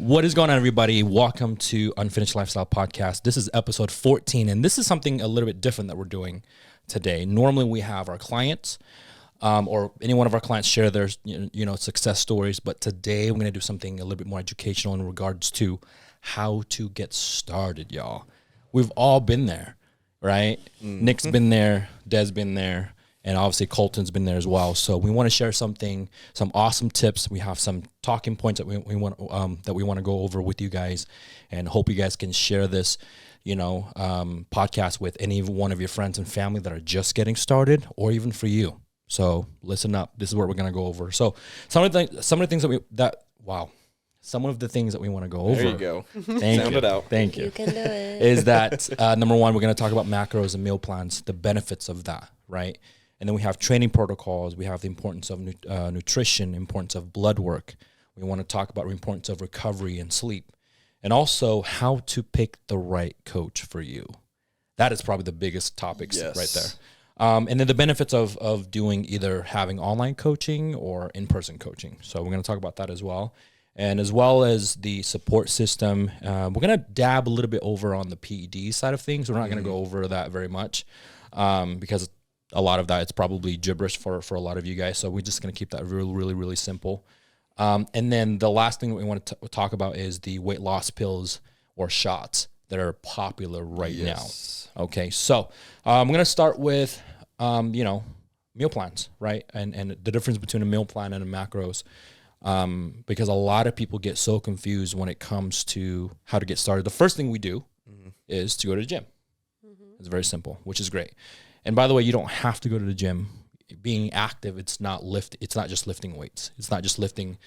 What is going on, everybody? Welcome to Unfinished Lifestyle Podcast. This is episode 14, and this is something a little bit different that we're doing today. Normally, we have our clients or any one of our clients share their success stories, but today we're going to do something a little bit more educational in regards to how to get started, y'all. We've all been there, right? Mm-hmm. Nick's been there, Des been there, and obviously Colton's been there as well. So we want to share some awesome tips. We have some talking points that we want to go over with you guys, and hope you guys can share this, podcast with any one of your friends and family that are just getting started, or even for you. So listen up. This is what we're going to go over. So some of the things that we want to go over. There you go. Sound it out. Thank you. You can do it. Is that number one? We're going to talk about macros and meal plans, the benefits of that, right? And then we have training protocols. We have the importance of nutrition, importance of blood work. We want to talk about the importance of recovery and sleep, and also how to pick the right coach for you. That is probably the biggest topics right there. And then the benefits of doing either having online coaching or in-person coaching. So we're going to talk about that as well. And as well as the support system. We're going to dab a little bit over on the PED side of things. We're not going to go over that very much because a lot of that, it's probably gibberish for a lot of you guys. So we're just going to keep that really, really, really simple. And then the last thing that we want to talk about is the weight loss pills or shots that are popular right now. Okay, so I'm going to start with, meal plans, right? And the difference between a meal plan and a macros, because a lot of people get so confused when it comes to how to get started. The first thing we do is to go to the gym. It's very simple, which is great. And by the way, you don't have to go to the gym. Being active, it's not just lifting weights. It's not just lifting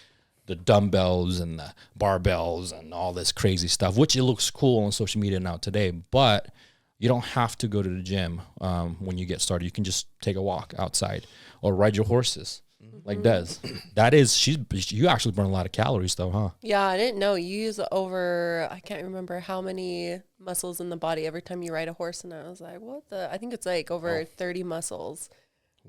the dumbbells and the barbells and all this crazy stuff, which it looks cool on social media now today, but you don't have to go to the gym when you get started. You can just take a walk outside or ride your horses like Des. You actually burn a lot of calories though, huh? Yeah, I didn't know. You use I can't remember how many muscles in the body every time you ride a horse. And I was like, I think it's like over 30 muscles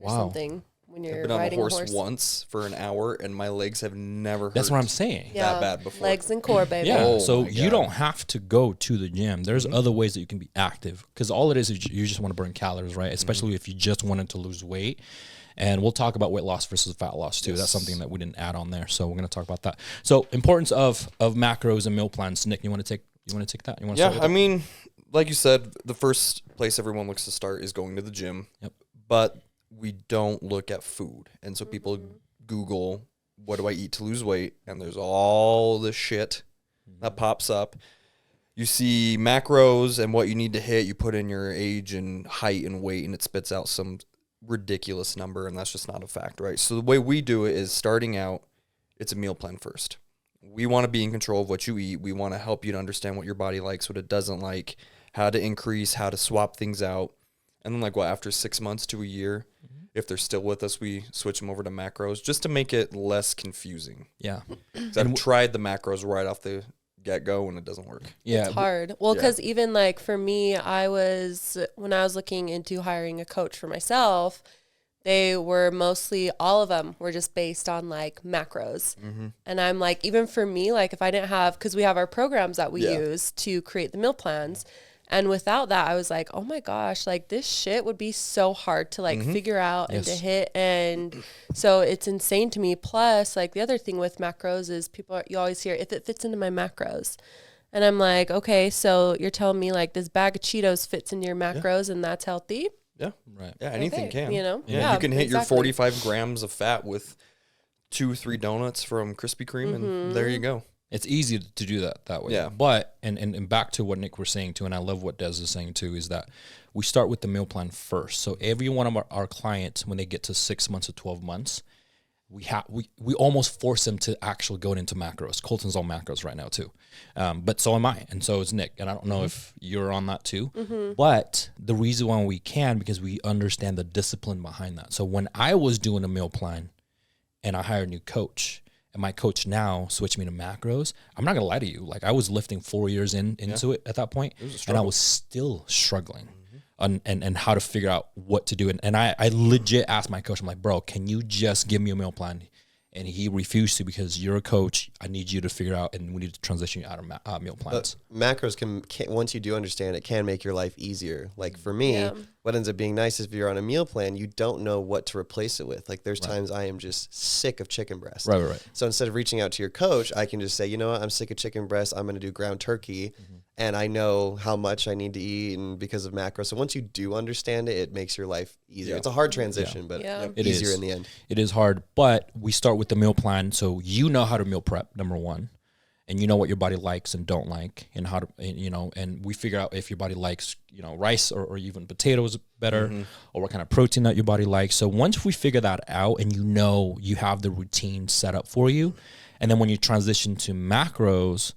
or something when you're I've been riding on a horse once for an hour and my legs have never hurt. That's what I'm saying. That bad before. Legs and core, baby. Yeah, so you don't have to go to the gym. There's other ways that you can be active, because all it is you just want to burn calories, right? Especially if you just wanted to lose weight. And we'll talk about weight loss versus fat loss too. Yes. That's something that we didn't add on there. So we're going to talk about that. So importance of macros and meal plans. Nick, you want to take that? You want to I mean, like you said, the first place everyone looks to start is going to the gym. Yep. But we don't look at food. And so people Google, what do I eat to lose weight? And there's all this shit that pops up. You see macros and what you need to hit. You put in your age and height and weight, and it spits out some ridiculous number, and that's just not a fact, right? So the way we do it is, starting out, it's a meal plan first. We want to be in control of what you eat. We want to help you to understand what your body likes, what it doesn't like, how to increase, how to swap things out. And then after 6 months to a year, if they're still with us, we switch them over to macros just to make it less confusing. Yeah. I've tried the macros right off the get-go and it doesn't work. Yeah. It's hard. Well, because even like for me, when I was looking into hiring a coach for myself, they were mostly, all of them were just based on like macros. And I'm like, even for me, like if I didn't have, because we have our programs that we use to create the meal plans. And without that, I was like, oh my gosh, like this shit would be so hard to like figure out and to hit. And so it's insane to me. Plus, like the other thing with macros is you always hear, if it fits into my macros. And I'm like, okay, so you're telling me like this bag of Cheetos fits into your macros and that's healthy? Yeah. Right. Yeah, anything can. Yeah, you can hit your 45 grams of fat with 2-3 donuts from Krispy Kreme, and there you go. It's easy to do that way. Yeah. But, and back to what Nick was saying too, and I love what Des is saying too, is that we start with the meal plan first. So every one of our clients, when they get to 6 months or 12 months, we almost force them to actually go into macros. Colton's on macros right now too. But so am I, and so is Nick. And I don't know if you're on that too. But the reason why we can, because we understand the discipline behind that. So when I was doing a meal plan and I hired a new coach, and my coach now switched me to macros, I'm not going to lie to you. Like, I was lifting 4 years into it at that point, and I was still struggling and how to figure out what to do. And I legit asked my coach, I'm like, bro, can you just give me a meal plan? and he refused to because you're a coach. I need you to figure out, and we need to transition you out of meal plans. But macros can once you do understand it, can make your life easier. Like for me, what ends up being nice is if you're on a meal plan, you don't know what to replace it with. Like there's times I am just sick of chicken breast. Right. So instead of reaching out to your coach, I can just say, you know what, I'm sick of chicken breast. I'm going to do ground turkey. And I know how much I need to eat and because of macros. So once you do understand it, it makes your life easier. It's a hard transition, but It easier is. in the end. It is hard, but we start with the meal plan. So you know how to meal prep, number one, and you know what your body likes and don't like, and how to, and we figure out if your body likes, rice or even potatoes better, or what kind of protein that your body likes. So once we figure that out and you have the routine set up for you, and then when you transition to macros,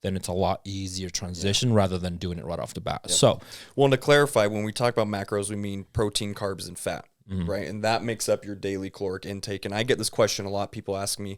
then it's a lot easier transition rather than doing it right off the bat. So, well, and to clarify, when we talk about macros, we mean protein, carbs, and fat, right? And that makes up your daily caloric intake. And I get this question a lot. People ask me,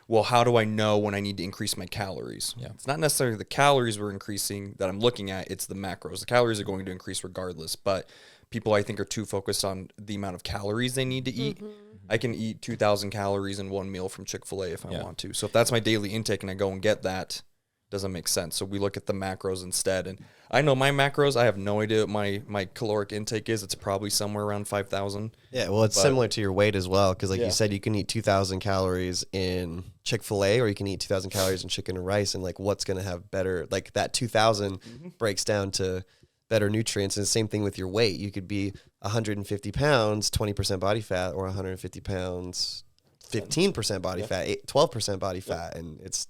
well, how do I know when I need to increase my calories? Yeah. It's not necessarily the calories we're increasing that I'm looking at. It's the macros. The calories are going to increase regardless. But people, I think, are too focused on the amount of calories they need to eat. I can eat 2,000 calories in one meal from Chick-fil-A if I want to. So if that's my daily intake and I go and get that, doesn't make sense. So we look at the macros instead. And I know my macros, I have no idea what my caloric intake is. It's probably somewhere around 5,000. Yeah, well, it's similar to your weight as well, because like you said, you can eat 2,000 calories in Chick-fil-A, or you can eat 2,000 calories in chicken and rice, and like what's going to have better, like that 2,000 breaks down to better nutrients. And the same thing with your weight. You could be 150 pounds, 20% body fat, or 150 pounds, 15% body fat, 12% body fat, and it's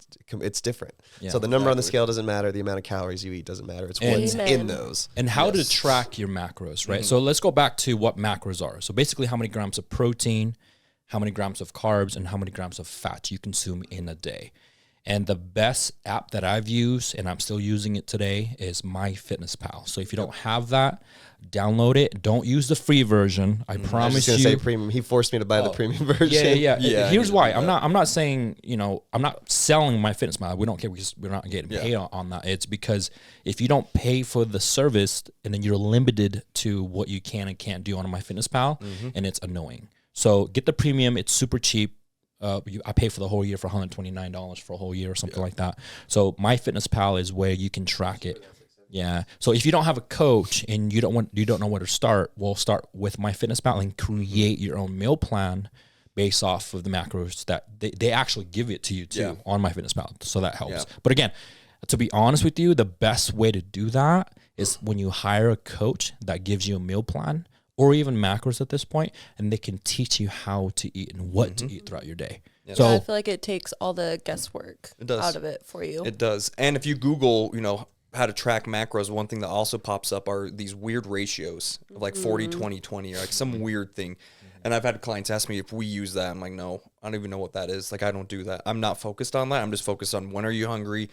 different. So the number on the scale doesn't matter. The amount of calories you eat doesn't matter. It's what's in those. And how to track your macros, right? So let's go back to what macros are. So basically how many grams of protein, how many grams of carbs, and how many grams of fat you consume in a day. And the best app that I've used, and I'm still using it today, is MyFitnessPal. So if you don't have that, download it. Don't use the free version. I promise you. I was just gonna say premium. He forced me to buy the premium version. Yeah. Here's why. I'm not saying, I'm not selling MyFitnessPal. We don't care because we're not getting paid on that. It's because if you don't pay for the service, and then you're limited to what you can and can't do on MyFitnessPal, and it's annoying. So get the premium. It's super cheap. I pay for the whole year for $129 for a whole year or something like that. So MyFitnessPal is where you can track it. Yeah. So if you don't have a coach and you don't know where to start, we'll start with MyFitnessPal and create your own meal plan based off of the macros that they actually give it to you too on MyFitnessPal. So that helps. But again, to be honest with you, the best way to do that is when you hire a coach that gives you a meal plan, or even macros at this point, and they can teach you how to eat and what to eat throughout your day. So I feel like it takes all the guesswork out of it for you. It does. And if you Google, how to track macros, one thing that also pops up are these weird ratios of like 40, 20, 20, or like some weird thing. And I've had clients ask me if we use that. I'm like, no, I don't even know what that is. Like, I don't do that. I'm not focused on that. I'm just focused on when are you hungry?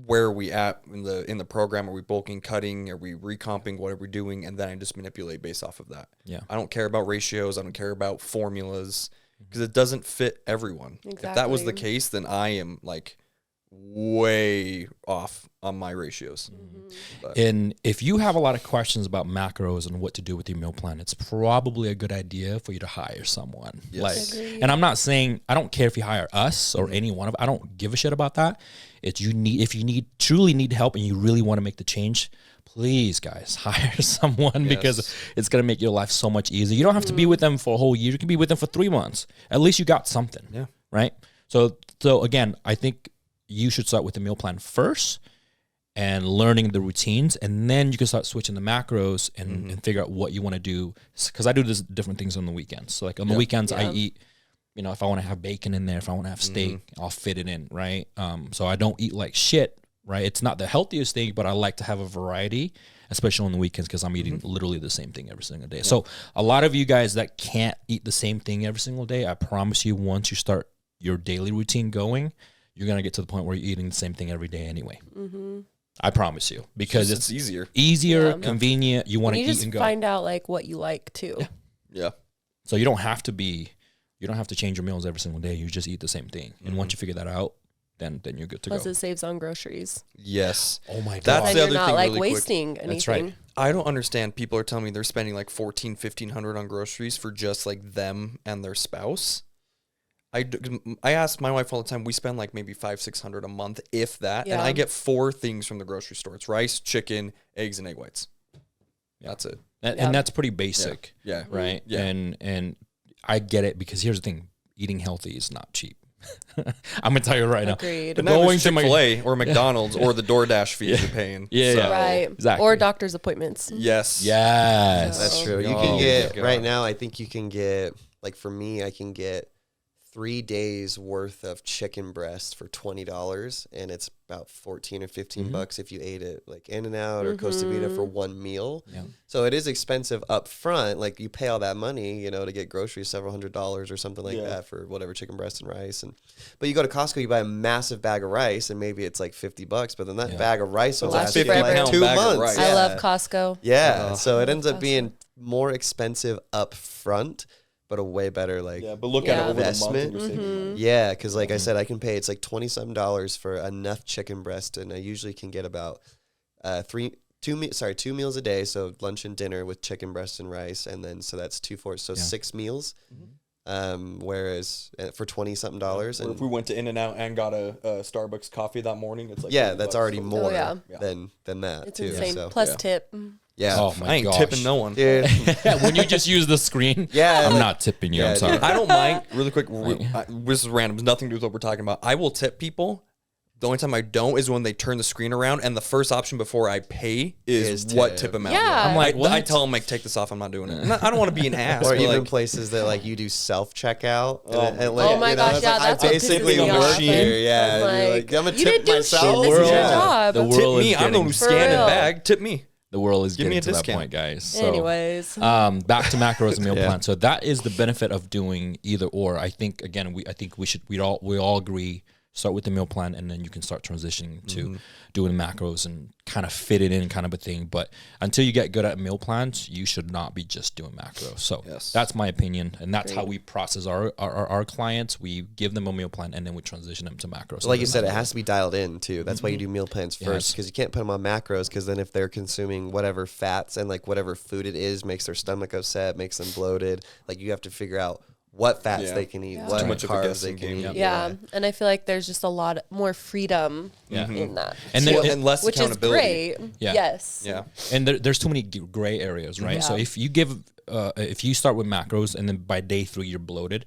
Where are we at in the program? Are we bulking, cutting? Are we recomping? What are we doing? And then I just manipulate based off of that. Yeah. I don't care about ratios. I don't care about formulas because it doesn't fit everyone. Exactly. If that was the case, then I am like way off on my ratios. And if you have a lot of questions about macros and what to do with your meal plan, it's probably a good idea for you to hire someone. And I'm not saying, I don't care if you hire us or any one of, I don't give a shit about that. It's if you truly need help and you really want to make the change, please guys, hire someone because it's going to make your life so much easier. You don't have to be with them for a whole year. You can be with them for 3 months. At least you got something. Yeah. Right. So again, I think you should start with the meal plan first and learning the routines, and then you can start switching the macros and figure out what you want to do. Because I do this different things on the weekends. So like on the weekends, I eat, if I want to have bacon in there, if I want to have steak, I'll fit it in, right? So I don't eat like shit, right? It's not the healthiest thing, but I like to have a variety, especially on the weekends because I'm eating literally the same thing every single day. Yeah. So a lot of you guys that can't eat the same thing every single day, I promise you, once you start your daily routine going, you're going to get to the point where you're eating the same thing every day anyway. I promise you, because it's easier, convenient. You want to eat and go. Find out like what you like too. Yeah. So you don't have to change your meals every single day. You just eat the same thing. And once you figure that out, then you're good to go. Plus it saves on groceries. Yes. Oh my God. That's the other not thing like really wasting quick. anything. That's right. I don't understand. People are telling me they're spending like $1,400 on groceries for just like them and their spouse. I ask my wife all the time. We spend like maybe $500-600 a month, if that, and Yeah. I get 4 things from the grocery store. It's rice, chicken, eggs, and egg whites. That's it. And that's pretty basic. Yeah. Right. Yeah. And I get it, because here's the thing: eating healthy is not cheap. I'm gonna tell you right Agreed. But now. not Going with to my Chick-fil-A or McDonald's or the DoorDash fees you're paying. Yeah, yeah. Right. Exactly. Or doctor's appointments. Yes. yes, That's true. You Oh can my get God. right now. I think you can get, like, for me, I can get 3 days worth of chicken breast for $20, and it's about 14 or 15 bucks if you ate it like In-N-Out or Costa Vida for one meal. Yeah. So it is expensive up front. Like, you pay all that money, to get groceries, several $100s or something like that for whatever chicken breast and rice. But you go to Costco, you buy a massive bag of rice, and maybe it's like 50 bucks, but then that bag of rice will last you for like 2 bag of months. rice. I love Costco. Yeah, so it ends up being more expensive up front, but a way better But look at it over investment. the month. And you're saving. Yeah, because like I said, I can pay, it's like $27 for enough chicken breast, and I usually can get about 2 meals a day, so lunch and dinner with chicken breast and rice, and then so that's 6 meals. Whereas for $20-something, Or and if we went to In-N-Out and got a Starbucks coffee that morning, it's like yeah, 30 that's bucks. already So- more yeah. than that It's too. insane. So, Plus yeah. tip. yeah, Oh my I ain't gosh. tipping no one. dude. When you just use the screen, Yeah, I'm like- not tipping you. Yeah, I'm sorry. I don't mind. Really quick, this is random. It's nothing to do with what we're talking about. I will tip people. The only time I don't is when they turn the screen around, and the first option before I pay is what tip. tip amount. Yeah. I'm like, what? I tell them, like, take this off. I'm not doing it. I don't want to be an ass. Or but, even like, places that like you do self checkout. Oh my gosh, it's yeah, like, that's I what basically pisses me work off. here. Yeah, I'm and you're like, I'm gonna you tip didn't do myself. shit. This is your Yeah. job. The tip world me. is I'm the one who getting, scanned real. and bag. Tip me. the world is Give me getting a to that discount. point, guys. So, Anyways. back to macros and meal Yeah. plan. So that is the benefit of doing either or. I think again, we all agree. Start with the meal plan, and then you can start transitioning to doing macros and kind of fit it in, kind of a thing. But until you get good at meal plans, you should not be just doing macros. So that's my opinion, and that's how we process our clients. We give them a meal plan, and then we transition them to macros. Like you said, it has to be dialed in too. That's why you do meal plans first, Yes. because you can't put them on macros. Because then if they're consuming whatever fats and like whatever food it is makes their stomach upset, makes them bloated. Like you have to figure out what fats they can eat, what Too much of a carbs they guessing can game. eat. Yeah. And I feel like there's just a lot more freedom in that. And Well, then, and less Which is accountability. great. Yeah. Yes. Yeah. and there's too many gray areas, right? So Yeah. if you start with macros, and then by day 3 you're bloated,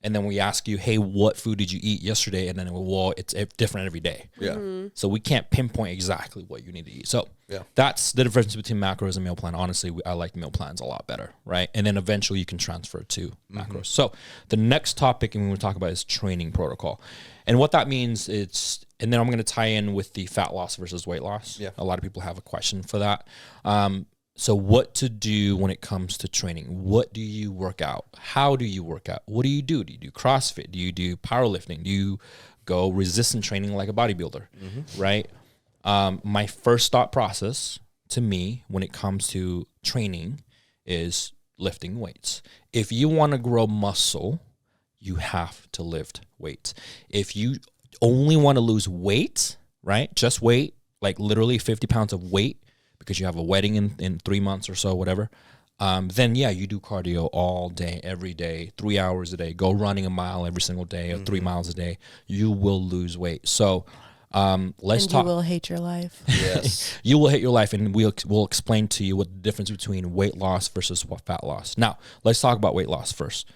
and then we ask you, hey, what food did you eat yesterday? And then it's different every day. Yeah. So we can't pinpoint exactly what you need to eat. So Yeah. that's the difference between macros and meal plan. Honestly, I like meal plans a lot better, right? And then eventually you can transfer to macros. So the next topic and we want to talk about is training protocol. And what that means and then I'm going to tie in with the fat loss versus weight loss. Yeah. A lot of people have a question for that. So what to do when it comes to training? What do you work out? How do you work out? What do you do? Do you do CrossFit? Do you do powerlifting? Do you go resistance training like a bodybuilder, right? My first thought process to me when it comes to training is lifting weights. If you want to grow muscle, you have to lift weights. If you only want to lose weight, right? Just weight, like literally 50 pounds of weight because you have a wedding in 3 months or so, whatever, then yeah, you do cardio all day, every day, 3 hours a day. Go running a mile every single day or 3 miles a day. You will lose weight. So let's talk. You will hate your life. Yes. You will hate your life, and we'll explain to you what the difference between weight loss versus fat loss. Now, let's talk about weight loss first.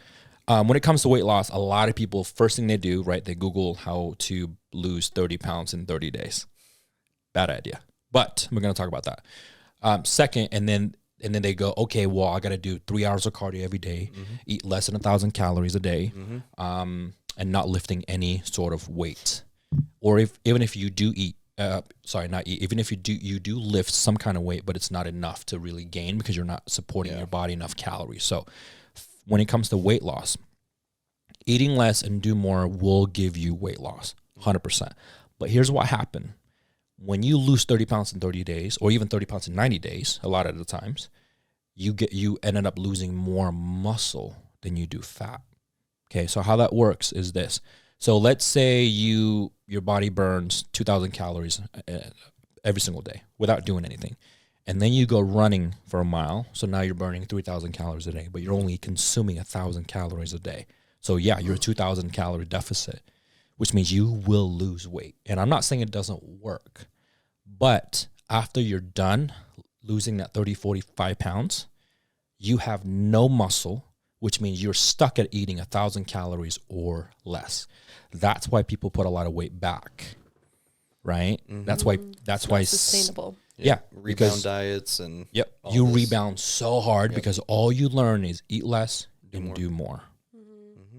When it comes to weight loss, a lot of people, first thing they do, right, they Google how to lose 30 pounds in 30 days. Bad idea. But we're going to talk about that. Second, and then they go, okay, well, I got to do 3 hours of cardio every day, eat less than 1,000 calories a day, and not lifting any sort of weight. Or even if you do eat, even if you do lift some kind of weight, but it's not enough to really gain because you're not supporting your body enough calories. So when it comes to weight loss, eating less and do more will give you weight loss, 100%. But here's what happened. When you lose 30 pounds in 30 days, or even 30 pounds in 90 days, a lot of the times, you ended up losing more muscle than you do fat. Okay, so how that works is this. So let's say your body burns 2,000 calories every single day without doing anything. And then you go running for a mile. So now you're burning 3,000 calories a day, but you're only consuming 1,000 calories a day. So yeah, you're a 2,000 calorie deficit, which means you will lose weight. And I'm not saying it doesn't work, but after you're done losing that 30, 45 pounds, you have no muscle, which means you're stuck at eating 1,000 calories or less. That's why people put a lot of weight back, right? That's why sustainable. Yeah, rebound diets and you rebound so hard because all you learn is eat less and do more.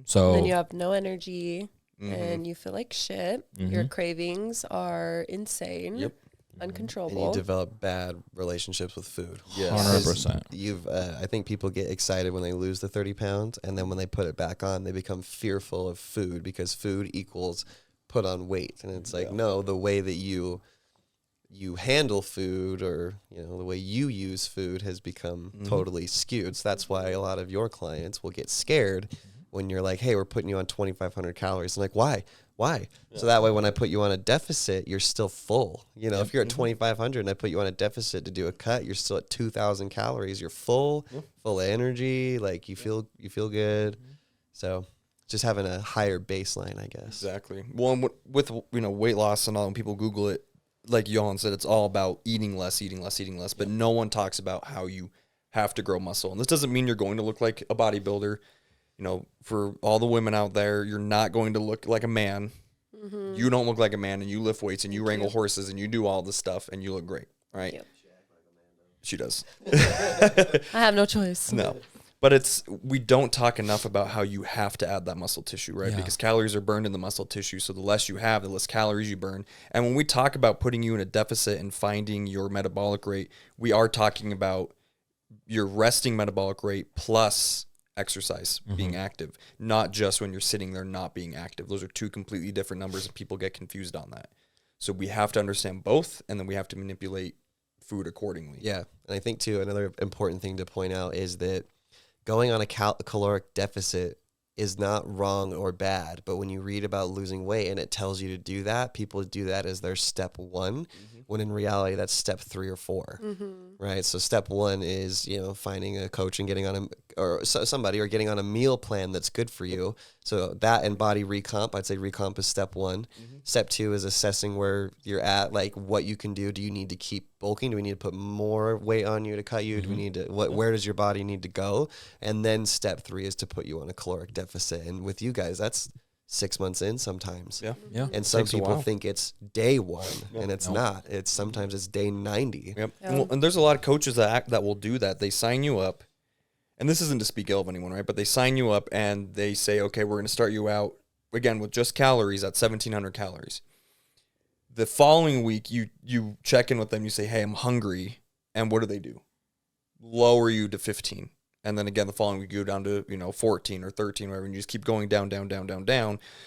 So Then you have no energy and you feel like shit. Your cravings are insane, uncontrollable. And you develop bad relationships with food. Yes. 100%. I think people get excited when they lose the 30 pounds, and then when they put it back on, they become fearful of food because food equals put on weight. And it's like, no, the way that you handle food, or the way you use food has become totally skewed. So that's why a lot of your clients will get scared when you're like, hey, we're putting you on 2,500 calories. I'm like, why? So that way when I put you on a deficit, you're still full. If you're at 2,500 and I put you on a deficit to do a cut, you're still at 2,000 calories. You're full of energy. Like you feel good. So just having a higher baseline, I guess. Exactly. Well, and with weight loss and all, when people Google it, like Johan said, it's all about eating less, but no one talks about how you have to grow muscle. And this doesn't mean you're going to look like a bodybuilder. For all the women out there, you're not going to look like a man. You don't look like a man, and you lift weights and you wrangle horses and you do all this stuff and you look great, right? Yep. She does. I have no choice. No. But we don't talk enough about how you have to add that muscle tissue, right? Yeah. Because calories are burned in the muscle tissue. So the less you have, the less calories you burn. And when we talk about putting you in a deficit and finding your metabolic rate, we are talking about your resting metabolic rate plus exercise, being active, not just when you're sitting there not being active. Those are two completely different numbers, and people get confused on that. So we have to understand both, and then we have to manipulate food accordingly. Yeah. And I think, too, another important thing to point out is that going on a caloric deficit is not wrong or bad, but when you read about losing weight and it tells you to do that, people do that as their step one, when in reality that's step 3 or 4, right? So step 1 is, finding a coach and getting on getting on a meal plan that's good for you. So that and body recomp, I'd say recomp is step 1. Step 2 is assessing where you're at, like what you can do. Do you need to keep bulking? Do we need to put more weight on you to cut you? Do we need to, where does your body need to go? And then step 3 is to put you on a caloric deficit. And with you guys, that's 6 months in sometimes. Yeah. And some people think it's day 1 and it's not. Sometimes it's day 90. Yep. And there's a lot of coaches that will do that. They sign you up, and this isn't to speak ill of anyone, right? But they sign you up and they say, okay, we're going to start you out again with just calories at 1,700 calories. The following week, you check in with them. You say, hey, I'm hungry. And what do? Lower you to 15. And then again, the following week, you go down to, 14 or 13, whatever, and you just keep going down.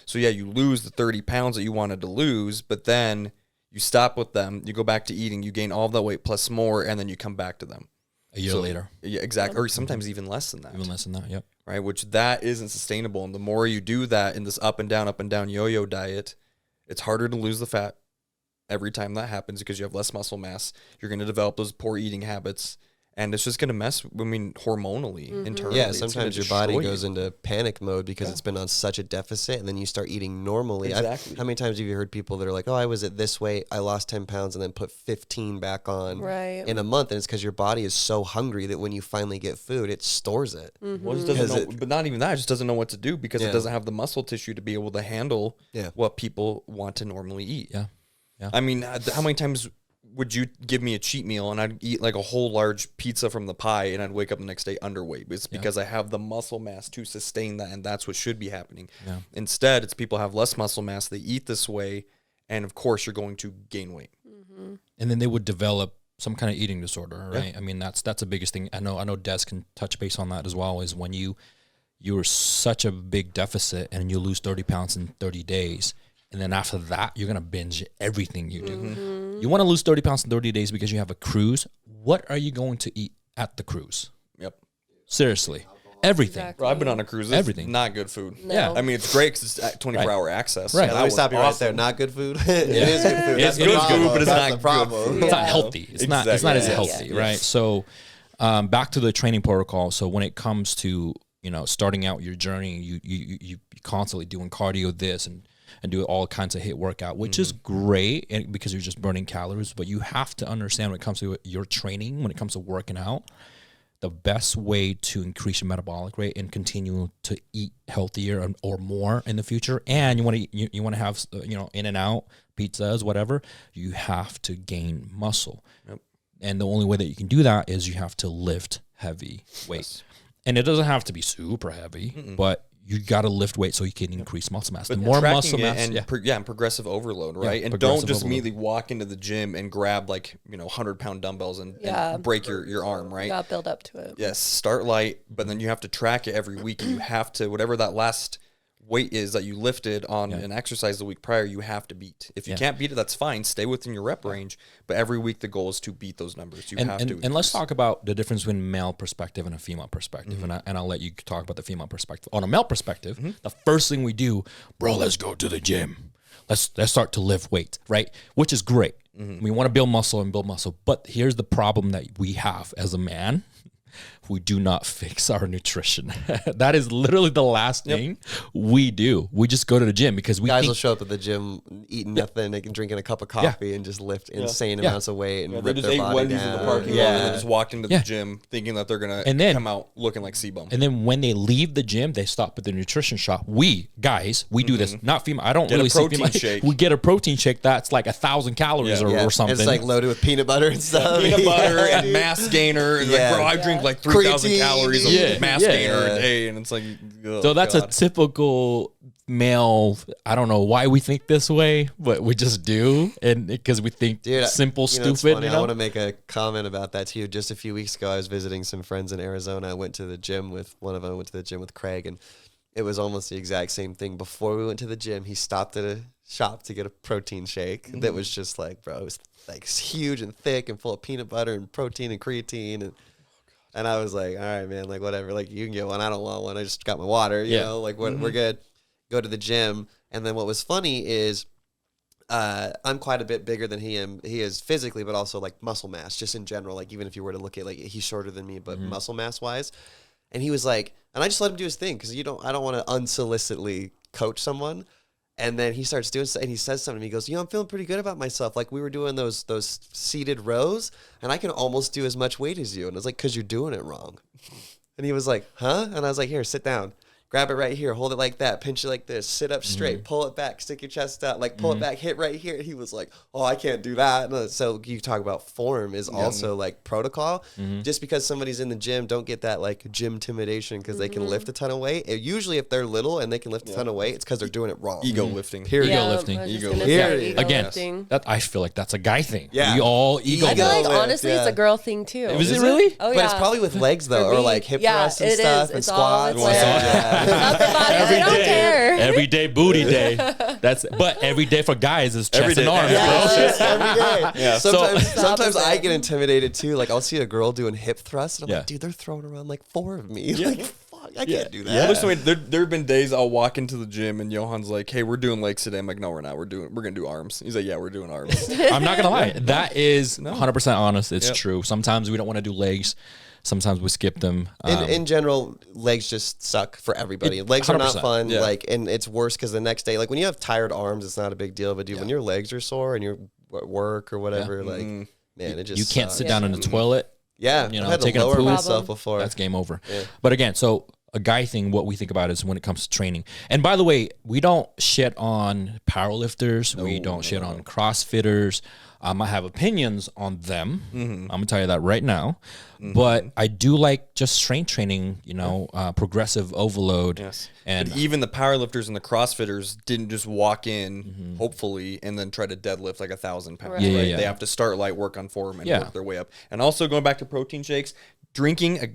So yeah, you lose the 30 pounds that you wanted to lose, but then you stop with them, you go back to eating, you gain all of that weight plus more, and then you come back to them. A year later. Yeah, exactly. Or sometimes even less than that. Even less than that, yep. Right, which that isn't sustainable. And the more you do that in this up and down yo-yo diet, it's harder to lose the fat every time that happens because you have less muscle mass. You're going to develop those poor eating habits. And it's just going to mess, hormonally, internally. Yeah, sometimes your body goes into panic mode because it's been on such a deficit, and then you start eating normally. Exactly. How many times have you heard people that are like, oh, I was at this weight, I lost 10 pounds, and then put 15 back on in a month? And it's because your body is so hungry that when you finally get food, it stores it. Well, it doesn't know, but not even that, it just doesn't know what to do because it doesn't have the muscle tissue to be able to handle what people want to normally eat. Yeah. I mean, how many times would you give me a cheat meal and I'd eat like a whole large pizza from the pie and I'd wake up the next day underweight? It's because I have the muscle mass to sustain that, and that's what should be happening. Yeah. Instead, it's people have less muscle mass, they eat this way, and of course you're going to gain weight. And then they would develop some kind of eating disorder, right? I mean, that's the biggest thing. I know Des can touch base on that as well, is when you're such a big deficit and you lose 30 pounds in 30 days. And then after that, you're going to binge everything you do. You want to lose 30 pounds in 30 days because you have a cruise. What are you going to eat at the cruise? Yep. Seriously. Everything. Exactly. Bro, I've been on a cruise. Everything. Not good food. No. Yeah. I mean, it's great because it's 24-hour access. Right. Yeah, let me stop you right there. Not good food. It is good food. It's That's the good problem. food, but it's That's not the problem. good food. It's not healthy. It's not as Exactly. healthy, right? So back to the training protocol. So when it comes to starting out your journey, you constantly doing cardio this and do all kinds of HIIT workout, which is great because you're just burning calories. But you have to understand when it comes to your training, when it comes to working out, the best way to increase your metabolic rate and continue to eat healthier or more in the future, and you want to have in and out pizzas, whatever, you have to gain muscle. Yep. And the only way that you can do that is you have to lift heavy weights. And it doesn't have to be super heavy, but you got to lift weight so you can increase muscle mass. But the more tracking muscle mass, and and progressive overload, right? And don't just immediately walk into the gym and grab 100-pound dumbbells and break your arm, right? You got to build up to it. Yes, start light, but then you have to track it every week, and you have to, whatever that last weight is that you lifted on an exercise the week prior, you have to beat. If you can't beat it, that's fine. Stay within your rep range, but every week the goal is to beat those numbers. You have to. And let's talk about the difference between male perspective and a female perspective. And I'll let you talk about the female perspective. On a male perspective, the first thing we do, bro, let's go to the gym. Let's start to lift weights, right? Which is great. We want to build muscle, but here's the problem that we have as a man. We do not fix our nutrition. That is literally the last thing we do. We just go to the gym because guys will show up at the gym eating nothing, they can drinking a cup of coffee and just lift insane amounts of weight and they rip just their ate body Wendy's down. in the parking lot and they just walked into the gym thinking that they're gonna come out looking like C-bum. And then when they leave the gym, they stop at the nutrition shop. We guys, we do this. Not female. I don't Get really a see protein female. shake. We get a protein shake that's like 1,000 calories or something. It's like loaded with peanut butter and stuff. Peanut butter and mass gainer. And like, bro, I drink like 3,000 Creatine. calories of mass gainer a day, and it's like, so that's a typical male. I don't know why we think this way, but we just do, and because we think simple, stupid. I want to make a comment about that too. Just a few weeks ago, I was visiting some friends in Arizona. I went to the gym with one of them. I went to the gym with Craig, and it was almost the exact same thing. Before we went to the gym, he stopped at a shop to get a protein shake that was just like, bro, it was like huge and thick and full of peanut butter and protein and creatine and I was like, all right, man, like whatever, like you can get one. I don't want one. I just got my water, you know, like we're good. Go to the gym. And then what was funny is I'm quite a bit bigger than he is physically, but also like muscle mass, just in general. Like even if you were to look at like he's shorter than me, but muscle mass wise. And he was like, and I just let him do his thing because I don't want to unsolicitedly coach someone. And then he starts doing, and he says something to me. He goes, I'm feeling pretty good about myself. Like we were doing those seated rows, and I can almost do as much weight as you. And I was like, because you're doing it wrong. And he was like, huh? And I was like, here, sit down. Grab it right here. Hold it like that. Pinch it like this. Sit up straight. Pull it back. Stick your chest out. Like pull it back. Hit right here. And he was like, oh, I can't do that. And so you talk about form is also like protocol. Just because somebody's in the gym, don't get that like gym intimidation because they can lift a ton of weight. Usually if they're little and they can lift a ton of weight, it's because they're doing it wrong. Ego lifting. Period. Yeah, lifting. Ego Again, lifting. that I feel like that's a guy thing. Yeah. We all ego. I feel like lift, honestly it's a girl thing too. Is it really? Oh yeah. But it's probably with legs though, For or me, like hip yeah, thrusts and it stuff is. and It's all squats. with legs. Upper body, I don't care. Every day booty day. But every day for guys is chest and arms, Yeah, bro. just every day. Yeah. Sometimes I get intimidated too. Like I'll see a girl doing hip thrusts, and I'm Yeah. like, dude, they're throwing around like 4 of me. Like, fuck, I can't do that. Yeah. Listen, there have been days I'll walk into the gym and Johan's like, "Hey, we're doing legs today." I'm like, "No, we're not. We're gonna do arms." He's like, "Yeah, we're doing arms." I'm not gonna lie. That is 100% honest. It's true. Sometimes we don't want to do legs. Sometimes we skip them. In general, legs just suck for everybody. Legs are not 100%. fun. Yeah. Like, and it's worse because the next day, like when you have tired arms, it's not a big deal. But dude, when your legs are sore and you're at work or whatever, like, man, it just You can't sucks. sit down in the toilet. Yeah, you know, I've had to taking a lower poo. myself before. That's game over. But again, so a guy thing, what we think about is when it comes to training. And by the way, we don't shit on powerlifters. We don't shit on CrossFitters. I have opinions on them. I'm gonna tell you that right now. But I do like just strength training. You know, progressive overload. Yes. And But even the powerlifters and the CrossFitters didn't just walk in, hopefully, and then try to deadlift like 1,000 pounds. Right. Yeah. They have to start light, work on form, and Yeah. work their way up. And also going back to protein shakes, drinking a,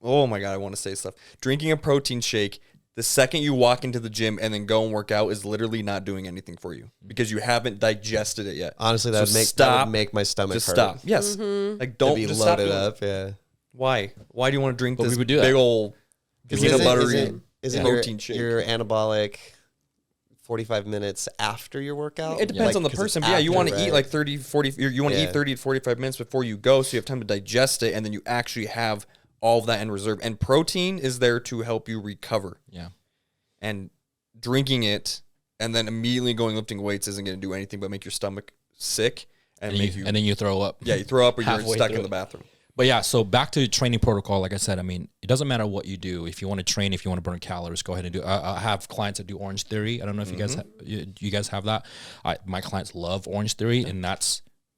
oh my God, I want to say stuff. Drinking a protein shake the second you walk into the gym and then go and work out is literally not doing anything for you because you haven't digested it yet. Honestly, that would make my stomach Just hurt. stop. Yes. Like don't Be just stop loaded doing it. up. Yeah. Why? Why do you want to drink But we this would do that. big old peanut buttery Is it protein shake? your anabolic 45 minutes after your workout? It depends on the 'cause it's person. But yeah, you want to after, eat right? like 30, 40, you want to Yeah. eat 30 to 45 minutes before you go so you have time to digest it and then you actually have all of that in reserve. And protein is there to help you recover. Yeah. And drinking it and then immediately going lifting weights isn't going to do anything but make your stomach sick and make you. And then you throw up. Yeah, you throw up or you're Halfway stuck through in the it. bathroom. But yeah, so back to training protocol. Like I said, I mean, it doesn't matter what you do. If you want to train, if you want to burn calories, go ahead and do. I have clients that do Orange Theory. I don't know if you guys have that. My clients love Orange Theory, and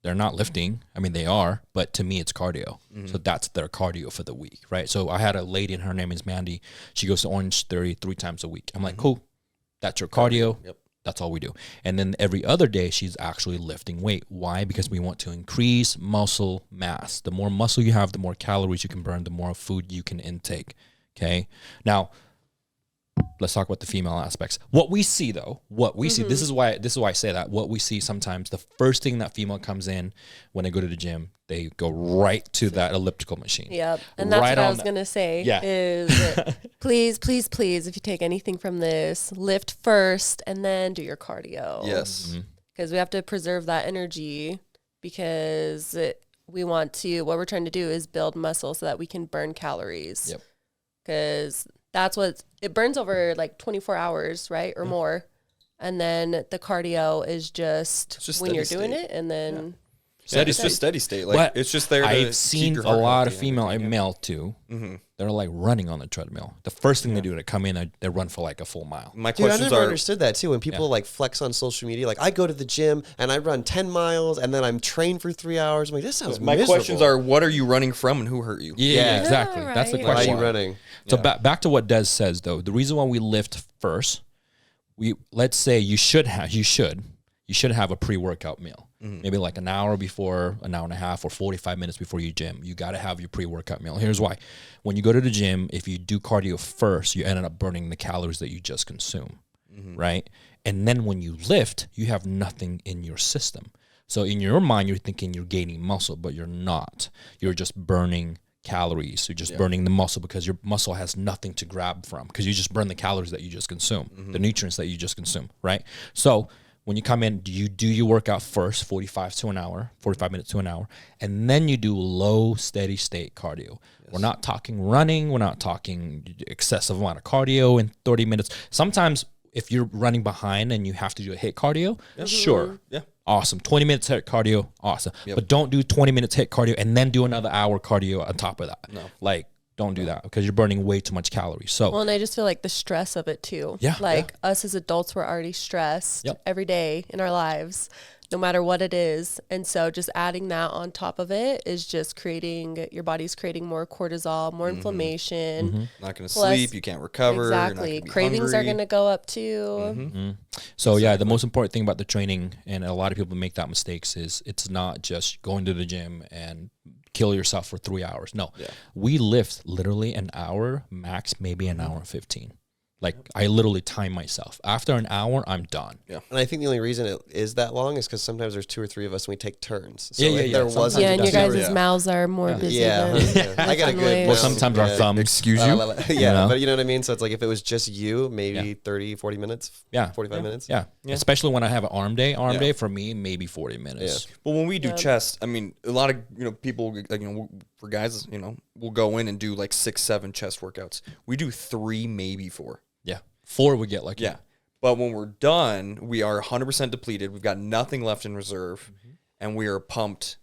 they're not lifting. I mean, they are, but to me, it's cardio. So that's their cardio for the week, right? So I had a lady, and her name is Mandy. She goes to Orange Theory 3 times a week. I'm like, cool. That's your cardio. Yep. That's all we do. And then every other day, she's actually lifting weight. Why? Because we want to increase muscle mass. The more muscle you have, the more calories you can burn, the more food you can intake. Okay. Now, let's talk about the female aspects. What we see, though, this is why I say that. What we see sometimes, the first thing that female comes in when they go to the gym, they go right to that elliptical machine. Yep. And that's Right what I on was going to say Yeah. is please, please, please, if you take anything from this, lift first and then do your cardio. Yes. Because we have to preserve that energy because what we're trying to do is build muscle so that we can burn calories. Yep. Because that's what it burns over like 24 hours, right? Or more. And then the cardio is just just when you're steady doing state. it and then It's just steady state. Like But it's just there to I've keep seen your a heart lot of healthy and female everything, and male too. Mm-hmm. They're like running on the treadmill. The first thing they do to come in, they run for like a full mile. My Dude, I questions never are understood that too. When people like flex on social media, like I go to the gym and I run 10 miles and then I'm trained for 3 hours. I'm like, this sounds my miserable. questions are what are you running from and who hurt you? Yeah, exactly. Yeah, That's the right. why are question. you running? So back to what Des says though. The reason why we lift first, let's say you should have a pre-workout meal. Maybe like an hour before, an hour and a half, or 45 minutes before you gym. You got to have your pre-workout meal. Here's why. When you go to the gym, if you do cardio first, you end up burning the calories that you just consume, right? And then when you lift, you have nothing in your system. So in your mind, you're thinking you're gaining muscle, but you're not. You're just burning calories. You're just burning the muscle because your muscle has nothing to grab from because you just burn the calories that you just consume, the nutrients that you just consume, right? So when you come in, you do your workout first, 45 minutes to an hour, and then you do low, steady state cardio. Yes. We're not talking running. We're not talking excessive amount of cardio in 30 minutes. Sometimes if you're running behind and you have to do a HIIT cardio, sure. Yeah. Awesome. 20 minutes HIIT cardio, awesome. But don't do 20 minutes HIIT cardio and then do another hour cardio on top of that. No. Like, don't do that because you're burning way too much calories. So, well, and I just feel like the stress of it too. Yeah. Like us as adults, we're already stressed every day in our lives, no matter what it is. And so just adding that on top of it is just your body's creating more cortisol, more inflammation. Not going to sleep. You can't recover. Exactly. Cravings are going to go up too. So yeah, the most important thing about the training, and a lot of people make that mistakes, is it's not just going to the gym and kill yourself for 3 hours. No, we lift literally an hour max, maybe an hour and 15. Like I literally time myself. After an hour, I'm done. Yeah. And I think the only reason it is that long is because sometimes there's 2 or 3 of us and we take turns. So Yeah, if there sometimes wasn't And your that's- guys' mouths are more busy than I got a good Well, mouth. sometimes our thumbs. Excuse you? Yeah, but you know what I mean? So it's like if it was just you, maybe 30, 40 minutes. 45 minutes. Yeah. Especially when I have an arm day. Arm day for me, maybe 40 minutes. Well, when we do chest, I mean, a lot of people, like, for guys, we'll go in and do like 6, 7 chest workouts. We do 3, maybe 4. Yeah. 4 would get lucky. Yeah. But when we're done, we are 100% depleted. We've got nothing left in reserve, and we are pumped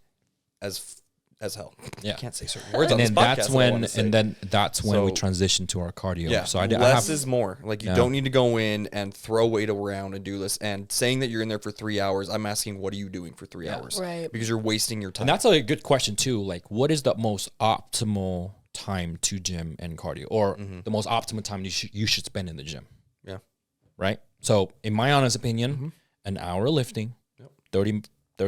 as hell. Yeah. I can't say certain words And on this then podcast. that's when we So- transition to our cardio. Yeah, So I less have is more. Like you don't need to go in and throw weight around and do this. And saying that you're in there for 3 hours, I'm asking, what are you doing for 3 hours? Right. Because you're wasting your time. And that's a good question too. Like, what is the most optimal time to gym and cardio, or the most optimal time you should spend in the gym? Yeah. Right. So, in my honest opinion, an hour lifting, 30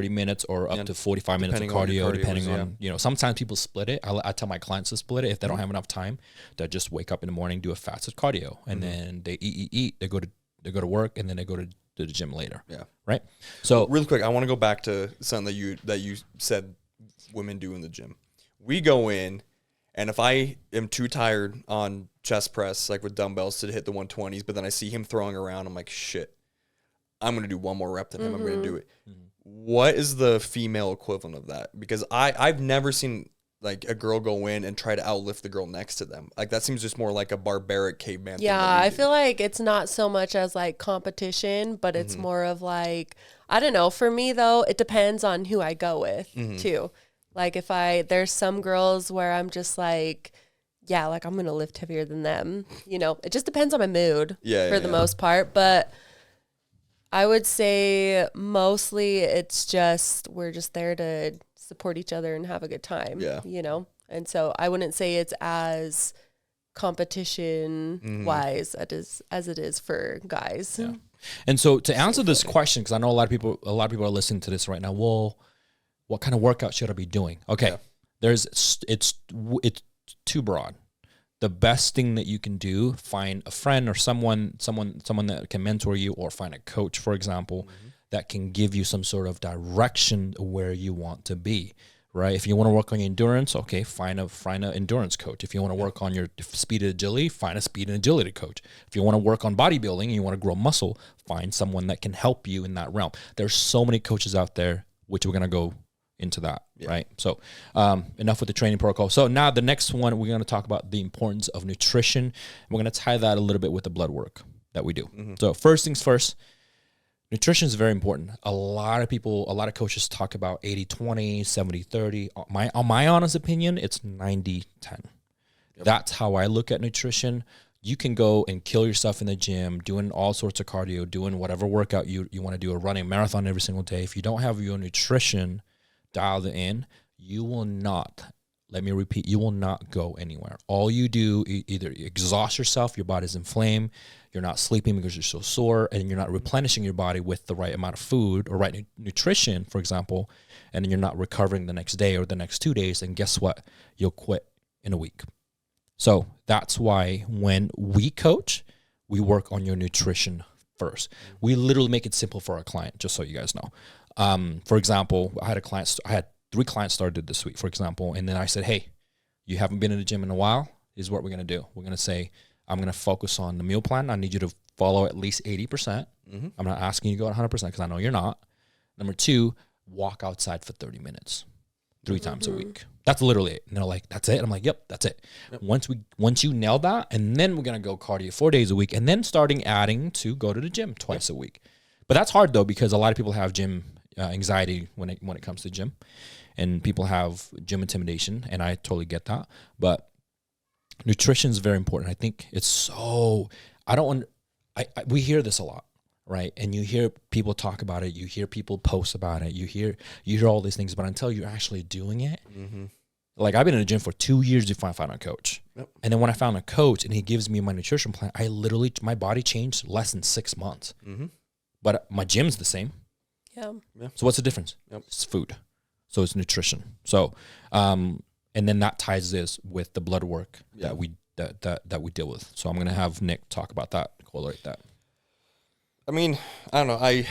minutes, or up to 45 minutes of Depending on your cardio, cardio depending is, on sometimes people split it. I tell my clients to split it if they don't have enough time. They just wake up in the morning, do a fasted cardio, and then they eat. They go to work, and then they go to the gym later. Yeah. Right. So Really quick, I want to go back to something that you said women do in the gym. We go in, and if I am too tired on chest press, like with dumbbells, to hit the 120s, but then I see him throwing around, I'm like, shit, I'm going to do one more rep than him. I'm going to do it. What is the female equivalent of that? Because I've never seen like a girl go in and try to outlift the girl next to them. Like that seems just more like a barbaric caveman thing. Yeah, that we I do. feel like it's not so much as like competition, but it's more of like, I don't know. For me though, it depends on who I go with too. Like there's some girls where I'm just like, yeah, like I'm going to lift heavier than them. You know, it just depends on my mood for the most part. But I would say mostly it's just, we're just there to support each other and have a good time, you know? And so I wouldn't say it's as competition wise as it is for guys. Yeah. And so to answer this question, because I know a lot of people are listening to this right now. Well, what kind of workout should I be doing? Okay, it's too broad. The best thing that you can do, find a friend or someone that can mentor you, or find a coach, for example, that can give you some sort of direction where you want to be. Right. If you want to work on your endurance, okay, find an endurance coach. If you want to work on your speed and agility, find a speed and agility coach. If you want to work on bodybuilding and you want to grow muscle, find someone that can help you in that realm. There's so many coaches out there, which we're going to go into that, right? So enough with the training protocol. So now the next one, we're going to talk about the importance of nutrition. We're going to tie that a little bit with the blood work that we do. So first things first, nutrition is very important. A lot of coaches talk about 80-20, 70-30. My honest opinion, it's 90-10. That's how I look at nutrition. You can go and kill yourself in the gym, doing all sorts of cardio, doing whatever workout you want to do, or running a marathon every single day. If you don't have your nutrition dialed in, you will not, let me repeat, you will not go anywhere. All you do, either exhaust yourself, your body's inflamed, you're not sleeping because you're so sore, and you're not replenishing your body with the right amount of food or right nutrition, for example, and then you're not recovering the next day or the next 2 days, and guess what? You'll quit in a week. So that's why when we coach, we work on your nutrition first. We literally make it simple for our client, just so you guys know. For example, I had 3 clients started this week, for example, and then I said, hey, you haven't been in the gym in a while. This is what we're going to do. We're going to say, I'm going to focus on the meal plan. I need you to follow at least 80%. I'm not asking you to go at 100% because I know you're not. Number 2, walk outside for 30 minutes, 3 times a week. That's literally it. And they're like, that's it? I'm like, yep, that's it. Yep. Once you nail that, and then we're going to go cardio 4 days a week, and then adding to go to the gym twice a week. But that's hard though, because a lot of people have gym anxiety when it comes to gym, and people have gym intimidation, and I totally get that. But nutrition is very important. I think it's so, we hear this a lot, right? And you hear people talk about it, you hear people post about it, you hear all these things, but until you're actually doing it, like I've been in the gym for 2 years before I found a coach. And then when I found a coach and he gives me my nutrition plan, my body changed less than 6 months. But my gym's the same. Yeah. So what's the difference? It's food. So it's nutrition. So, and then that ties this with the blood work that we deal with. So I'm going to have Nick talk about that, correlate that. I mean, I don't know.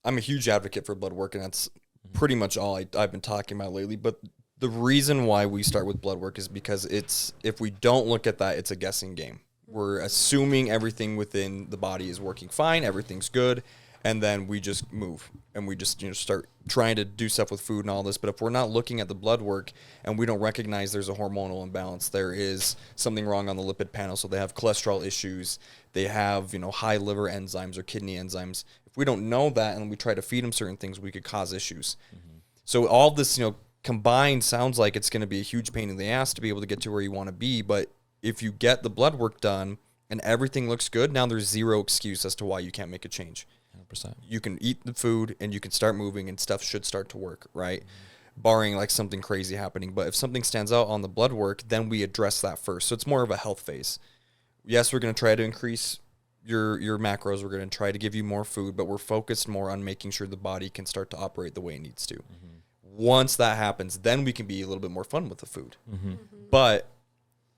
I'm a huge advocate for blood work, and that's pretty much all I've been talking about lately. But the reason why we start with blood work is because if we don't look at that, it's a guessing game. We're assuming everything within the body is working fine, everything's good, and then we just move and we just start trying to do stuff with food and all this. But if we're not looking at the blood work and we don't recognize there's a hormonal imbalance, there is something wrong on the lipid panel, so they have cholesterol issues, they have high liver enzymes or kidney enzymes. If we don't know that and we try to feed them certain things, we could cause issues. So all this combined sounds like it's going to be a huge pain in the ass to be able to get to where you want to be. But if you get the blood work done and everything looks good, now there's zero excuse as to why you can't make a change. 100%. You can eat the food and you can start moving and stuff should start to work, right? Barring like something crazy happening. But if something stands out on the blood work, then we address that first. So it's more of a health phase. Yes, we're going to try to increase your macros. We're going to try to give you more food, but we're focused more on making sure the body can start to operate the way it needs to. Once that happens, then we can be a little bit more fun with the food. But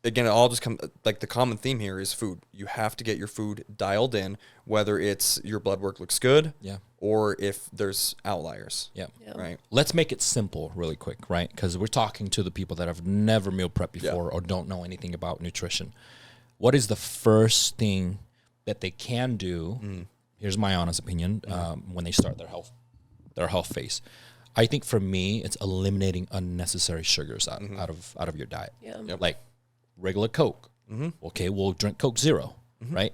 again, it all just comes, like the common theme here is food. You have to get your food dialed in, whether it's your blood work looks good or if there's outliers. Right. Let's make it simple really quick, right? Because we're talking to the people that have never meal prepped before or don't know anything about nutrition. What is the first thing that they can do? Here's my honest opinion. When they start their health phase, I think for me, it's eliminating unnecessary sugars out of your diet. Yeah. Yep. Like regular Coke. Okay, we'll drink Coke Zero, right?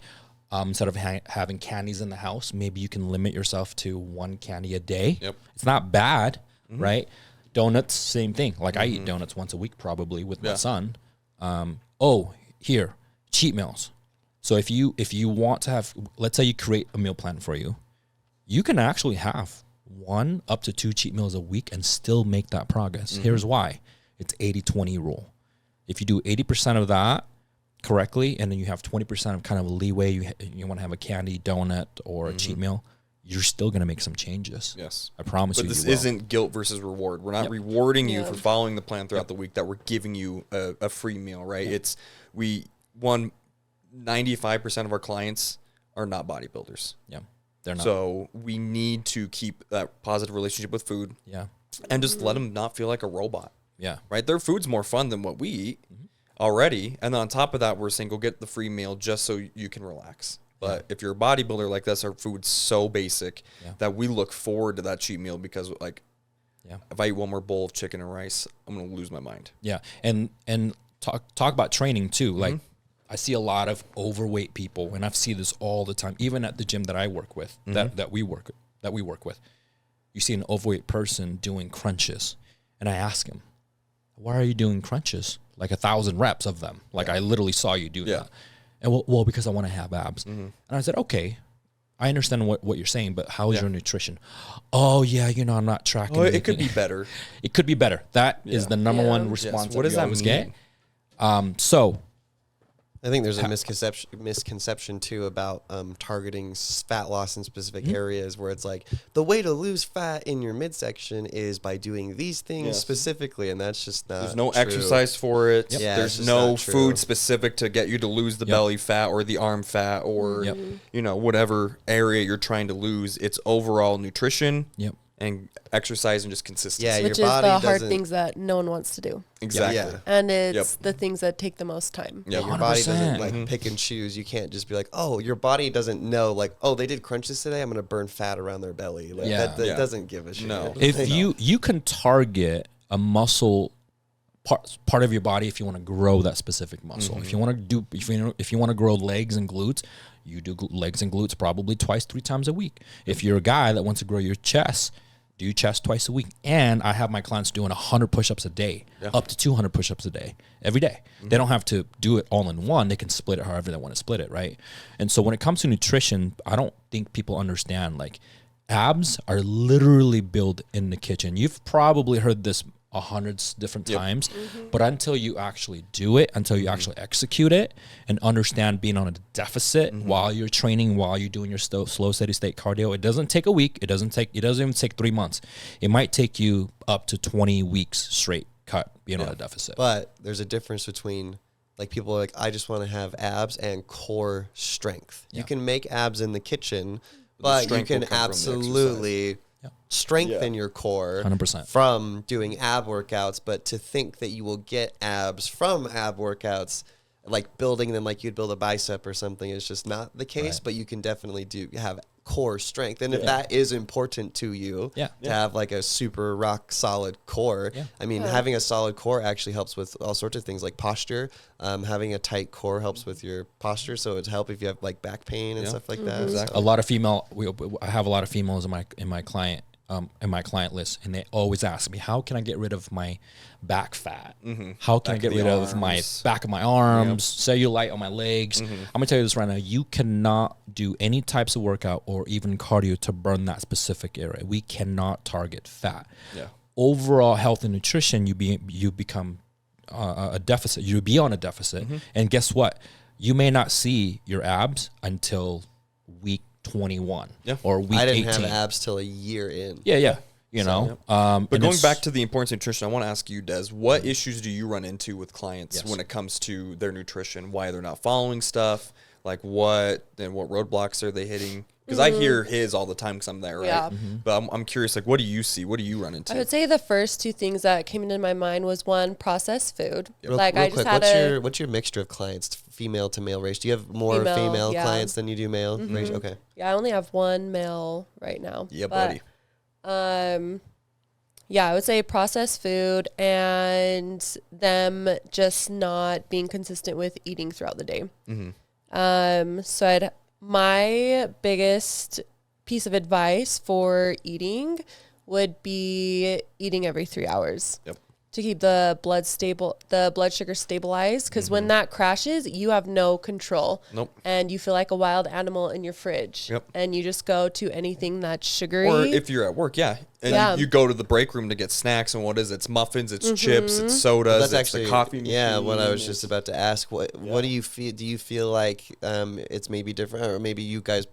Instead of having candies in the house, maybe you can limit yourself to 1 candy a day. Yep. It's not bad, right? Donuts, same thing. Like I eat donuts once a week probably with my son. Here, cheat meals. So if you want to have, let's say you create a meal plan for you, you can actually have 1 up to 2 cheat meals a week and still make that progress. Here's why. It's 80-20 rule. If you do 80% of that correctly, and then you have 20% of kind of leeway, you want to have a candy, donut, or a cheat meal, you're still going to make some changes. Yes. I promise you. But this will. isn't guilt versus reward. We're not rewarding you for following the plan throughout the week, that we're giving you a free meal, right? It's 95% of our clients are not bodybuilders. Yeah. They're not. So we need to keep that positive relationship with food. Yeah. And just let them not feel like a robot. Yeah. Right? Their food's more fun than what we eat already. And then on top of that, we're saying go get the free meal just so you can relax. But if you're a bodybuilder like this, our food's so basic that we look forward to that cheat meal, because like if I eat one more bowl of chicken and rice, I'm going to lose my mind. Yeah. And talk about training too. Like I see a lot of overweight people, and I see this all the time, even at the gym that I work with, that we work with. You see an overweight person doing crunches, and I ask him, why are you doing crunches? Like 1,000 reps of them. Like I literally saw you do that. And well, because I want to have abs. And I said, okay, I understand what you're saying, but how is your nutrition? Oh yeah, I'm not tracking. Oh, it could be better. It could be better. That is the number one response. Yes. What does that always mean? get. So I think there's a misconception too about targeting fat loss in specific areas, where it's like the way to lose fat in your midsection is by doing these things specifically, and that's just not. There's no true. exercise for it. Yeah, There's it's just no not true. food specific to get you to lose the belly fat or the arm fat or whatever area you're trying to lose. It's overall nutrition. And exercise and just consistency. Yeah, Which your is body the hard doesn't- things that no one wants to do. Exactly. Yeah. And it's the things that take the most time. Yeah, Your body doesn't 100%. like pick and choose. You can't just be like, oh, your body doesn't know, like, oh, they did crunches today, I'm going to burn fat around their belly. Like, that doesn't give a shit. No. if you can target a muscle part of your body, if you want to grow that specific muscle, if you want to grow legs and glutes, you do legs and glutes probably 2-3 times a week. If you're a guy that wants to grow your chest, do chest twice a week. And I have my clients doing 100 push-ups a day, up to 200 push-ups a day, every day. They don't have to do it all in one. They can split it however they want to split it, right? And so when it comes to nutrition, I don't think people understand, like, abs are literally built in the kitchen. You've probably heard this 100 different times, but until you actually do it, until you actually execute it and understand being on a deficit while you're training, while you're doing your slow steady state cardio, it doesn't take a week. It doesn't even take 3 months. It might take you up to 20 weeks straight cut being on a deficit. But there's a difference between, like, people are like, I just want to have abs and core strength. You can make abs in the kitchen, but you strength can will come from the absolutely strengthen your core 100%. from doing ab workouts. But to think that you will get abs from ab workouts, like building them like you'd build a bicep or something, is just not the case. But you can definitely have core strength, and if that is important to you, to have like a super rock solid core, I mean, having a solid core actually helps with all sorts of things like posture. Having a tight core helps with your posture, so it'd help if you have like back pain and stuff like that. Exactly. A lot of I have a lot of females in my client list, and they always ask me, how can I get rid of my back fat? How can I get rid of my back of my arms, cellulite on my legs? I'm gonna tell you this right now, you cannot do any types of workout or even cardio to burn that specific area. We cannot target fat. Overall health and nutrition, you become a deficit. You be on a deficit, and guess what? You may not see your abs until week 21 or week 18. I didn't have abs till a year in. You know, but going back to the importance of nutrition, I want to ask you, Des, what issues do you run into with clients when it comes to their nutrition? Why they're not following stuff? Like what roadblocks are they hitting? Because I hear his all the time because I'm there, right? Yeah. But I'm curious, like, what do you see? What do you run into? I would say the first two things that came into my mind was, one, processed food. Real I just quick, had what's your mixture of clients, female to male ratio? Do you have more female clients than you do male ratio? Okay. Yeah, I only have one male right now. Yeah, buddy. Yeah, I would say processed food and them just not being consistent with eating throughout the day. So my biggest piece of advice for eating would be eating every 3 hours. Yep. To keep the blood sugar stabilized. Because when that crashes, you have no control. Nope. And you feel like a wild animal in your fridge. Yep. And you just go to anything that's sugary. Or if you're at work, and you go to the break room to get snacks, and what is it? It's muffins, it's chips, it's sodas, That's it's actually the coffee machine. Yeah, what I was just about to ask. What do you feel? Do you feel like it's maybe different, or maybe you guys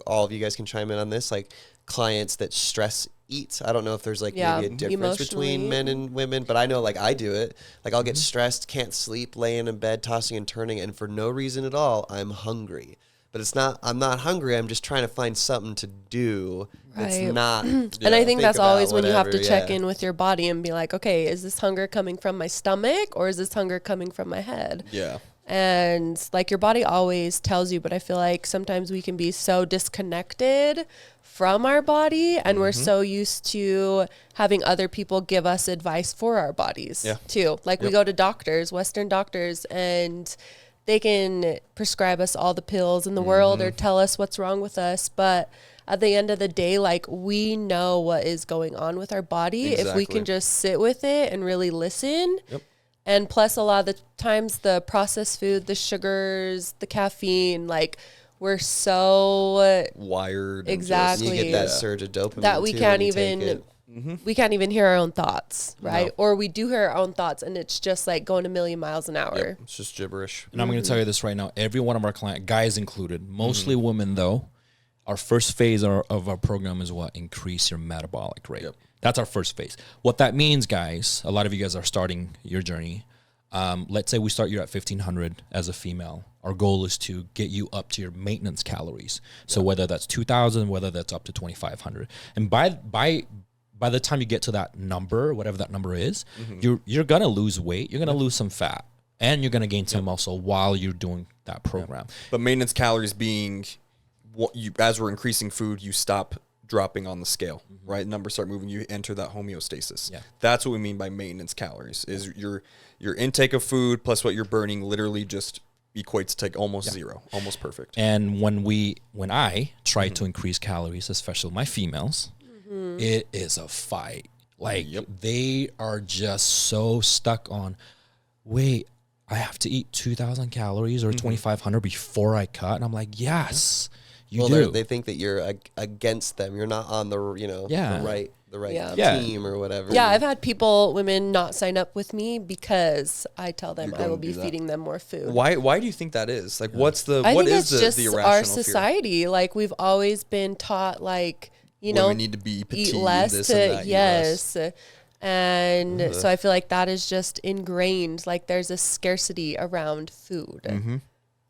all of you guys can chime in on this? Like clients that stress eat. I don't know if there's like maybe a difference between men and women, but I know like I do it. Like I'll get stressed, can't sleep, laying in bed, tossing and turning, and for no reason at all, I'm hungry. But I'm not hungry. I'm just trying to find something to do. It's not. And I think that's always when you have to check yeah. in with your body and be like, okay, is this hunger coming from my stomach or is this hunger coming from my head? Yeah. And like your body always tells you, but I feel like sometimes we can be so disconnected from our body and we're so used to having other people give us advice for our bodies too. Like we go to doctors, Western doctors, and they can prescribe us all the pills in the world or tell us what's wrong with us. But at the end of the day, like we know what is going on with our body. If we can just sit with it and really listen. Yep. And plus a lot of the times the processed food, the sugars, the caffeine, like we're so wired. Exactly. You get that surge of dopamine that we too can't when you even take it. we can't even hear our own thoughts, right? No. Or we do hear our own thoughts and it's just like going a million miles an hour. Yep. It's just gibberish. And I'm going to tell you this right now. Every one of our clients, guys included, mostly women though, our first phase of our program is what? Increase your metabolic rate. Yep. That's our first phase. What that means, guys, a lot of you guys are starting your journey. Let's say we start you at 1,500 as a female. Our goal is to get you up to your maintenance calories. So whether that's 2,000, whether that's up to 2,500. And by the time you get to that number, whatever that number is, you're going to lose weight. You're going to lose some fat. And you're going to gain some muscle while you're doing that program. But maintenance calories being, as we're increasing food, you stop dropping on the scale, right? Numbers start moving, you enter that homeostasis. Yeah. That's what we mean by maintenance calories, is your intake of food plus what you're burning literally just equates to almost zero, almost perfect. And when I try to increase calories, especially my females, it is a fight. Like they are just so stuck on, wait, I have to eat 2,000 calories or 2,500 before I cut. And I'm like, yes. You do. They think that you're against them. You're not on the the right team or whatever. Yeah, I've had women not sign up with me because I tell them I will be feeding them more food. Why do you think that is? Like, what is the irrational our society? Fear? Like we've always been taught, like we need to be petite, eat less this to and that, yes. And so I feel like that is just ingrained. Like there's a scarcity around food.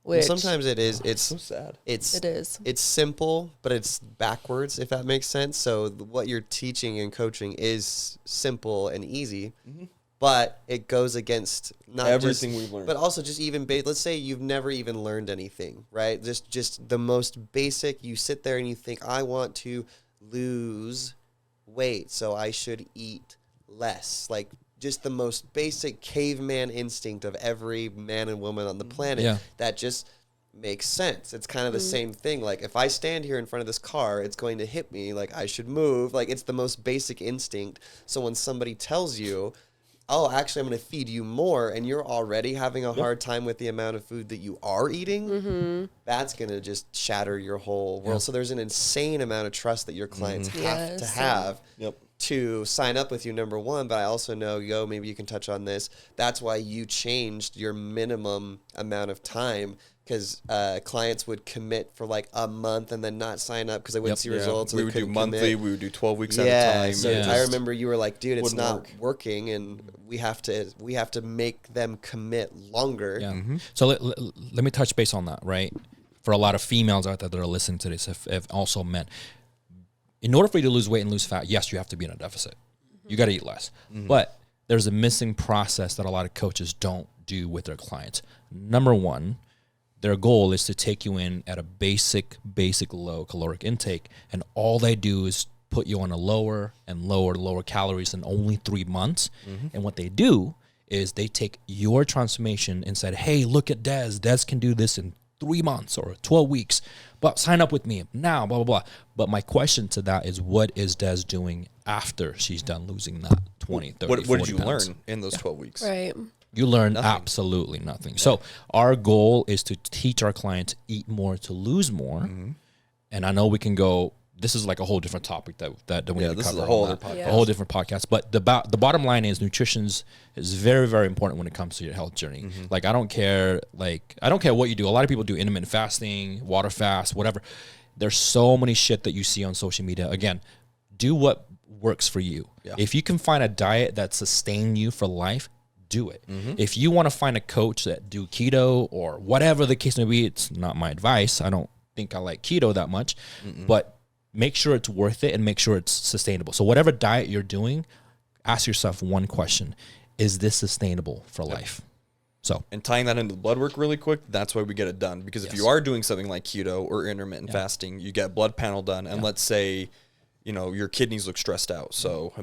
Which, sometimes it is. It's so sad. It is. It's simple, but it's backwards, if that makes sense. So what you're teaching and coaching is simple and easy, but it goes against not everything we've learned, but also just even let's say you've never even learned anything, right? Just the most basic. You sit there and you think, I want to lose weight, so I should eat less. Like just the most basic caveman instinct of every man and woman on the planet that just makes sense. It's kind of the same thing. Like if I stand here in front of this car, it's going to hit me. Like I should move. Like it's the most basic instinct. So when somebody tells you, oh, actually I'm going to feed you more, and you're already having a hard time with the amount of food that you are eating, that's going to just shatter your whole world. So there's an insane amount of trust that your clients have to have to sign up with you, number one. But I also know, maybe you can touch on this. That's why you changed your minimum amount of time, because clients would commit for like a month and then not sign up because they wouldn't see results. We would do monthly. We would do 12 weeks at a time. So I remember you were like, dude, it's not working, and we have to make them commit longer. Yeah. So let me touch base on that, right? For a lot of females out there that are listening to this, if also men, in order for you to lose weight and lose fat, yes, you have to be in a deficit. You got to eat less. But there's a missing process that a lot of coaches don't do with their clients. Number one, their goal is to take you in at a basic low caloric intake, and all they do is put you on a lower and lower calories in only 3 months. And what they do is they take your transformation and said, hey, look at Des. Des can do this in 3 months or 12 weeks. But sign up with me now, blah, blah, blah. But my question to that is, what is Des doing after she's done losing that 20, 30, What 40 did you pounds? learn in those 12 weeks? Right. You learn absolutely nothing. So our goal is to teach our clients eat more to lose more. And I know we can go, this is like a whole different topic that we need to this cover. is a whole on other that. podcast. A whole different podcast. But the bottom line is nutrition is very, very important when it comes to your health journey. Like, I don't care what you do. A lot of people do intermittent fasting, water fast, whatever. There's so many shit that you see on social media. Again, do what works for you. Yeah. If you can find a diet that sustains you for life, do it. If you want to find a coach that do keto or whatever the case may be, it's not my advice. I don't think I like keto that much, but make sure it's worth it and make sure it's sustainable. So whatever diet you're doing, ask yourself one question: is this sustainable for life? So, And tying that into the blood work really quick, that's why we get it done. Because if you are doing something like keto or intermittent fasting, you get blood panel done, and let's say, your kidneys look stressed out. So,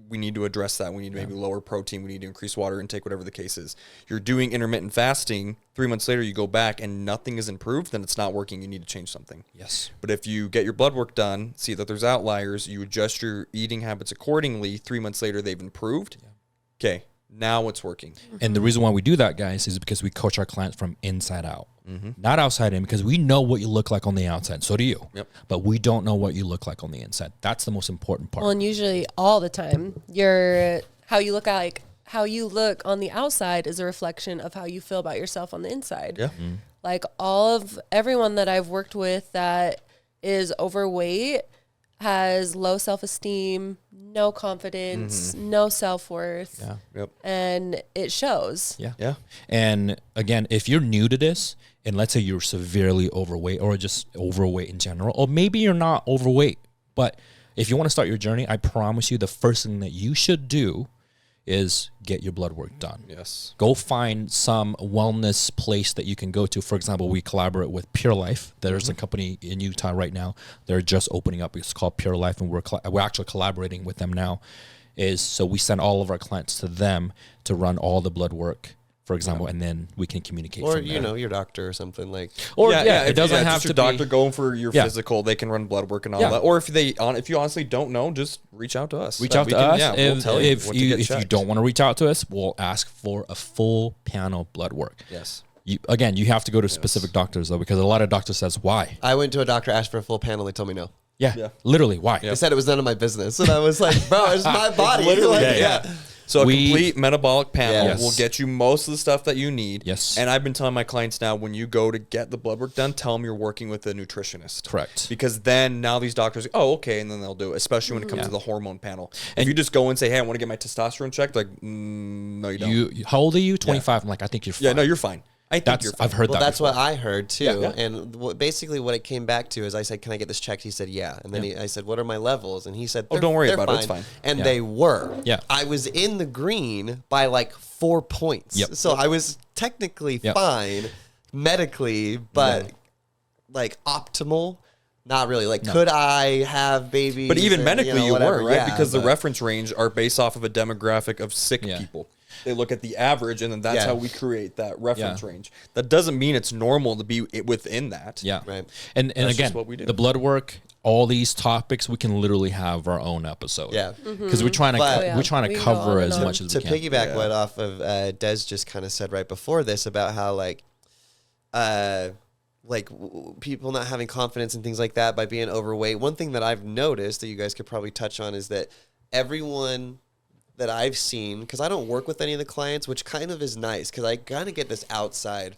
we need to address that. We need to maybe lower protein. We need to increase water intake, whatever the case is. You're doing intermittent fasting. 3 months later, you go back and nothing is improved, then it's not working. You need to change something. yes. But if you get your blood work done, see that there's outliers, you adjust your eating habits accordingly, 3 months later, they've improved. Okay, now it's working. And the reason why we do that, guys, is because we coach our clients from inside out, not outside in, because we know what you look like on the outside. So do you. Yep. But we don't know what you look like on the inside. That's the most important part. Well, and usually all the time, how you look on the outside is a reflection of how you feel about yourself on the inside. Yeah. Like everyone that I've worked with that is overweight has low self-esteem, no confidence, no self-worth. Yeah. Yep. And it shows. Yeah. Yeah. And again, if you're new to this, and let's say you're severely overweight or just overweight in general, or maybe you're not overweight, but if you want to start your journey, I promise you the first thing that you should do is get your blood work done. Yes. Go find some wellness place that you can go to. For example, we collaborate with Pure Life. There's a company in Utah right now. They're just opening up. It's called Pure Life, and we're actually collaborating with them now. So we send all of our clients to them to run all the blood work, for example, and then we can communicate. Or from there. your doctor or something like. Or it doesn't have just to your doctor be. going for your physical. They can run blood work and all that. Or if you honestly don't know, just reach out to us. Reach out to us. Yeah, we'll tell you if what to get you checked. don't want to reach out to us, we'll ask for a full panel blood work. Yes. You have to go to specific doctors though, because a lot of doctors says why. I went to a doctor, asked for a full panel. They told me no. Yeah. Literally why. They said it was none of my business, and I was like, "Bro, it's my body." Like, Yeah. So a complete metabolic panel Yes. will get you most of the stuff that you need. Yes. And I've been telling my clients now, when you go to get the blood work done, tell them you're working with a nutritionist. Correct. Because then now these doctors, okay, and then they'll do it, especially when it comes to the hormone panel. If you just go and say, hey, I want to get my testosterone checked, like, no, you don't. How old are you? 25. I'm like, I think you're fine. Yeah, no, you're fine. I think you're fine. I've heard Well, that. that's before. what I heard too. Yeah. And basically, what it came back to is, I said, "Can I get this checked?" He said, "Yeah." And then I said, "What are my levels?" And he said, don't worry they're about it. It's fine. And they were. Yeah. I was in the green by like 4 points. Yep. So I was technically fine medically, but like optimal. Not really. Like, could I have babies? But even and, medically, you whatever. weren't, right? Yeah, because the but- reference range are based off of a demographic of sick Yeah. people. They look at the average, and then that's Yeah. how we create that reference Yeah. range. That doesn't mean it's normal to be within that. Yeah. Right. And That's again, just what we do. the blood work, all these topics, we can literally have our own episode. Yeah. Because we're trying to But- we're trying We to can go cover on and as on. much as To we can. piggyback what off of Des just kind of said right before this about how people not having confidence and things like that by being overweight. One thing that I've noticed that you guys could probably touch on is that everyone that I've seen, because I don't work with any of the clients, which kind of is nice because I kind of get this outside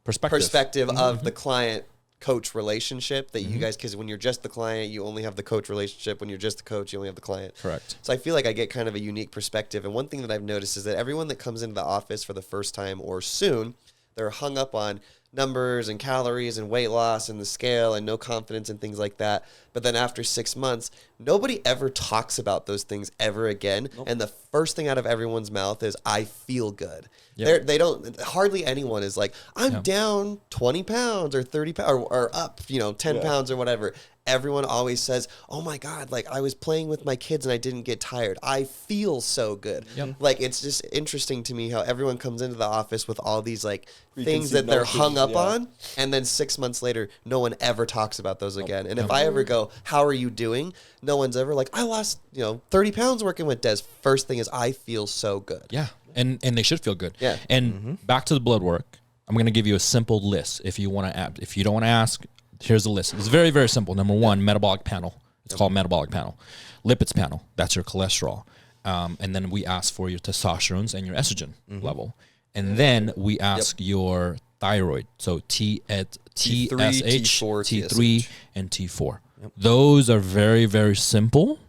perspective of the client coach relationship that you guys, because when you're just the client, you only have the coach relationship. When you're just the coach, you only have the client. Correct. So I feel like I get kind of a unique perspective. And one thing that I've noticed is that everyone that comes into the office for the first time or soon, they're hung up on, numbers and calories and weight loss and the scale and no confidence and things like that. But then after 6 months, nobody ever talks about those things ever again. Nope. And the first thing out of everyone's mouth is, I feel good. Yep. They don't, hardly anyone is like, I'm down 20 pounds or 30 pounds or up, 10 pounds or whatever. Everyone always says, oh my God, like I was playing with my kids and I didn't get tired. I feel so good. Yep. Like, it's just interesting to me how everyone comes into the office with all these like things that they're hung up on. And then 6 months later, no one ever talks about those again. And if I ever go, how are you doing? No one's ever like, I lost, 30 pounds working with Des. First thing is, I feel so good. Yeah. And they should feel good. Yeah. And back to the blood work, I'm going to give you a simple list. If you want to, if you don't want to ask, here's the list. It's very, very simple. Number one, metabolic panel. It's called metabolic panel. Lipids panel. That's your cholesterol. And then we ask for your testosterone and your estrogen level. And then we ask your thyroid. So TSH, T3, and T4. Yep. Those are very, very simple.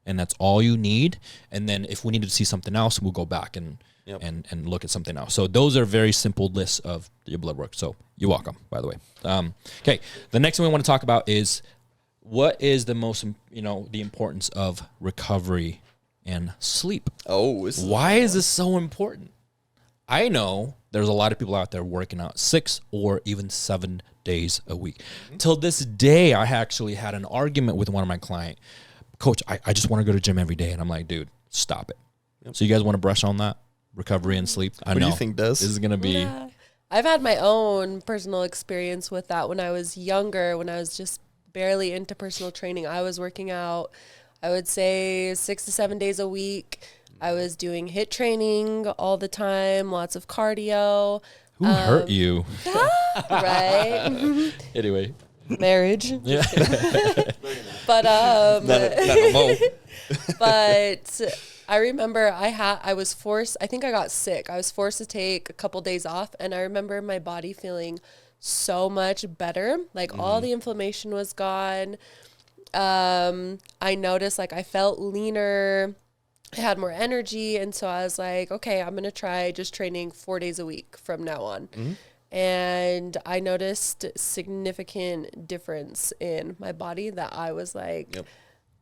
And that's all you need. And then if we need to see something else, we'll go back and look at something else. So those are very simple lists of your blood work. So you're welcome, by the way. Okay. The next thing we want to talk about is what is the most, the importance of recovery and sleep. Why is this so important? I know there's a lot of people out there working out 6 or even 7 days a week. Till this day, I actually had an argument with one of my clients. Coach, I just want to go to the gym every day. And I'm like, dude, stop it. So you guys want to brush on that? Recovery and sleep? I know. What do you think, Des? This is going to be... Yeah. I've had my own personal experience with that. When I was younger, when I was just barely into personal training, I was working out, I would say 6 to 7 days a week. I was doing HIIT training all the time, lots of cardio. Who hurt you? Right? Anyway. Marriage. Yeah. But but I remember I was forced, I think I got sick. I was forced to take a couple days off, and I remember my body feeling so much better. Like all the inflammation was gone. I noticed like I felt leaner. I had more energy, and so I was like, okay, I'm going to try just training 4 days a week from now on. And I noticed significant difference in my body that I was like,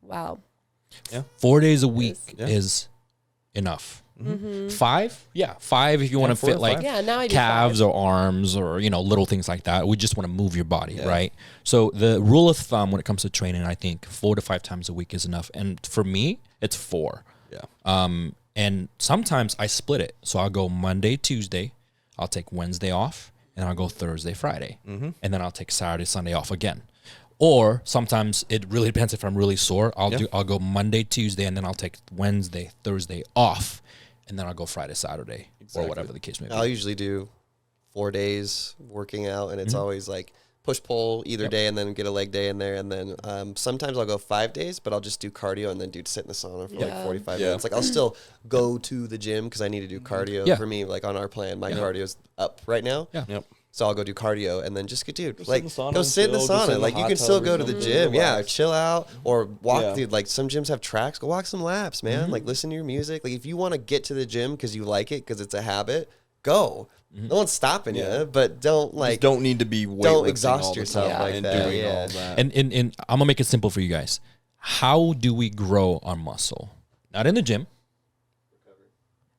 wow. 4 days a week is enough. 5? Yeah, 5 if you want to fit like now I do calves 5. Or arms or, little things like that. We just want to move your body, right? So the rule of thumb when it comes to training, I think 4 to 5 times a week is enough. And for me, it's 4. Yeah. And sometimes I split it. So I'll go Monday, Tuesday. I'll take Wednesday off. And I'll go Thursday, Friday. And then I'll take Saturday, Sunday off again. Or sometimes it really depends if I'm really sore. I'll go Monday, Tuesday, and then I'll take Wednesday, Thursday off. And then I'll go Friday, Saturday, or whatever the case may be. I'll usually do 4 days working out, and it's always like push-pull either day and then get a leg day in there. And then sometimes I'll go 5 days, but I'll just do cardio and then sit in the sauna for like 45 minutes. Like I'll still go to the gym because I need to do cardio. For me, like on our plan, my cardio's up right now. So I'll go do cardio and then just go sit in the sauna. Like you can still go to the gym. Chill out or walk through. Like some gyms have tracks. Go walk some laps, man. Like listen to your music. Like if you want to get to the gym because you like it because it's a habit, go. No one's stopping you, but don't need to be don't exhaust yourself like that. Doing all that. And I'm gonna make it simple for you guys. How do we grow our muscle? Not in the gym.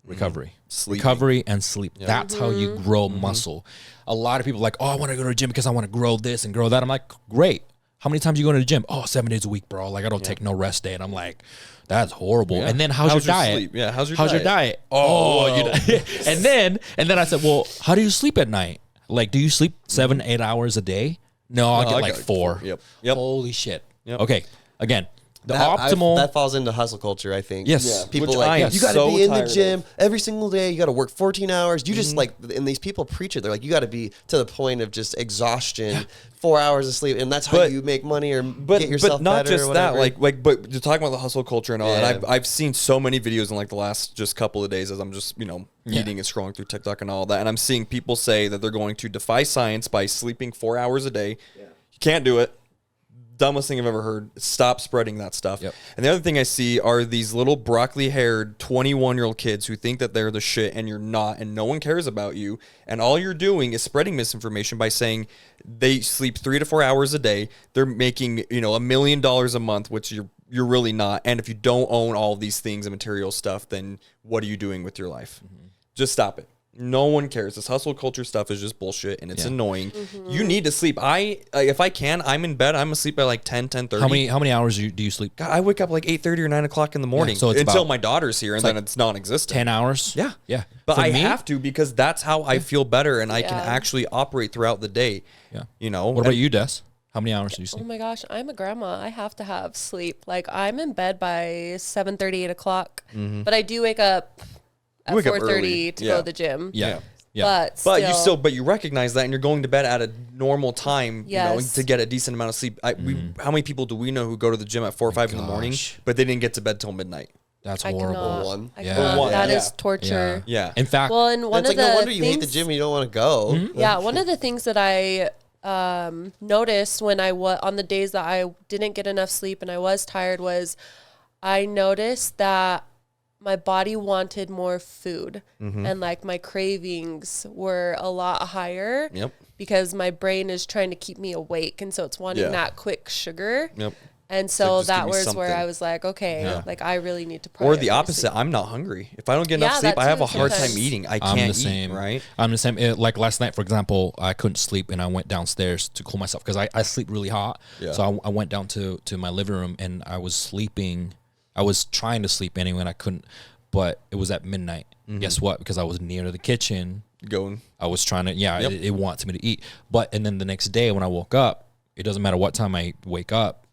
Recovery. Recovery and sleep. That's how you grow muscle. A lot of people are like, oh, I want to go to the gym because I want to grow this and grow that. I'm like, great. How many times you go to the gym? Oh, 7 days a week, bro. Like I don't take no rest day. And I'm like, that's horrible. And then how's your diet? Sleep? Yeah, how's your diet? And then I said, well, how do you sleep at night? Like, do you sleep 7-8 hours a day? No, I get like 4. Yep. Holy shit. Okay. Again, the optimal that falls into hustle culture, I think. Yes. People you got to be in the gym every single day. You got to work 14 hours. You just and these people preach it. They're like, you got to be to the point of just exhaustion, 4 hours of sleep, and that's how you make money or get yourself better. But not just that. But you're talking about the hustle culture and all that. I've seen so many videos in like the last just couple of days as I'm just eating and scrolling through TikTok and all that, and I'm seeing people say that they're going to defy science by sleeping 4 hours a day. You can't do it. dumbest thing I've ever heard. Stop spreading that stuff. Yep. And the other thing I see are these little broccoli-haired 21-year-old kids who think that they're the shit and you're not, and no one cares about you. And all you're doing is spreading misinformation by saying they sleep 3 to 4 hours a day. They're making, $1 million a month, which you're really not. And if you don't own all of these things and material stuff, then what are you doing with your life? Just stop it. No one cares. This hustle culture stuff is just bullshit, and it's annoying. You need to sleep. If I can, I'm in bed. I'm asleep by like 10:30. How many hours do you sleep? God, I wake up like 8:30 or 9 o'clock in the morning, so it's until about- my daughter's here, and then like it's non-existent. 10 hours? Yeah. Yeah. But For I me, have to, because that's how I feel better, and I can Yeah. actually operate throughout the day. Yeah. What What about you, Des? How many hours do you Oh sleep? my gosh, I'm a grandma. I have to have sleep. Like I'm in bed by 7:30, 8 o'clock, but I do wake up at wake up 4:30 early. to Yeah. go to the gym. Yeah. Yeah. But You recognize that, and you're going to bed at a normal time, Yes. to get a decent amount of sleep. How many people do we know who go to the gym at 4 or 5 in the morning, gosh. but they didn't get to bed till midnight? That's I horrible. cannot. One. I Yeah. cannot. One, That yeah. is torture. Yeah. In fact, Well, and one It's of like the no wonder you hate the things- gym and you don't want to go. Yeah, one of the things that I noticed when I was on the days that I didn't get enough sleep and I was tired was I noticed that my body wanted more food and like my cravings were a lot higher Yep. because my brain is trying to keep me awake, and so it's wanting Yeah. that quick sugar. Yep. And So so just give that me was where something. I was like, okay, Yeah. like I really need to Or the prioritize opposite. sleep. I'm not hungry. If I don't get enough Yeah, sleep, that I have too a hard sometimes. time eating. I I'm can't the same. eat, right? I'm the same. Like last night, for example, I couldn't sleep and I went downstairs to cool myself because I sleep really hot. Yeah. So I went down to my living room and I was sleeping. I was trying to sleep anyway and I couldn't, but it was at midnight. Guess what? Because I was near the kitchen. Going. I was trying to, Yep. it wants me to eat. But, and then the next day when I woke up, it doesn't matter what time I wake up,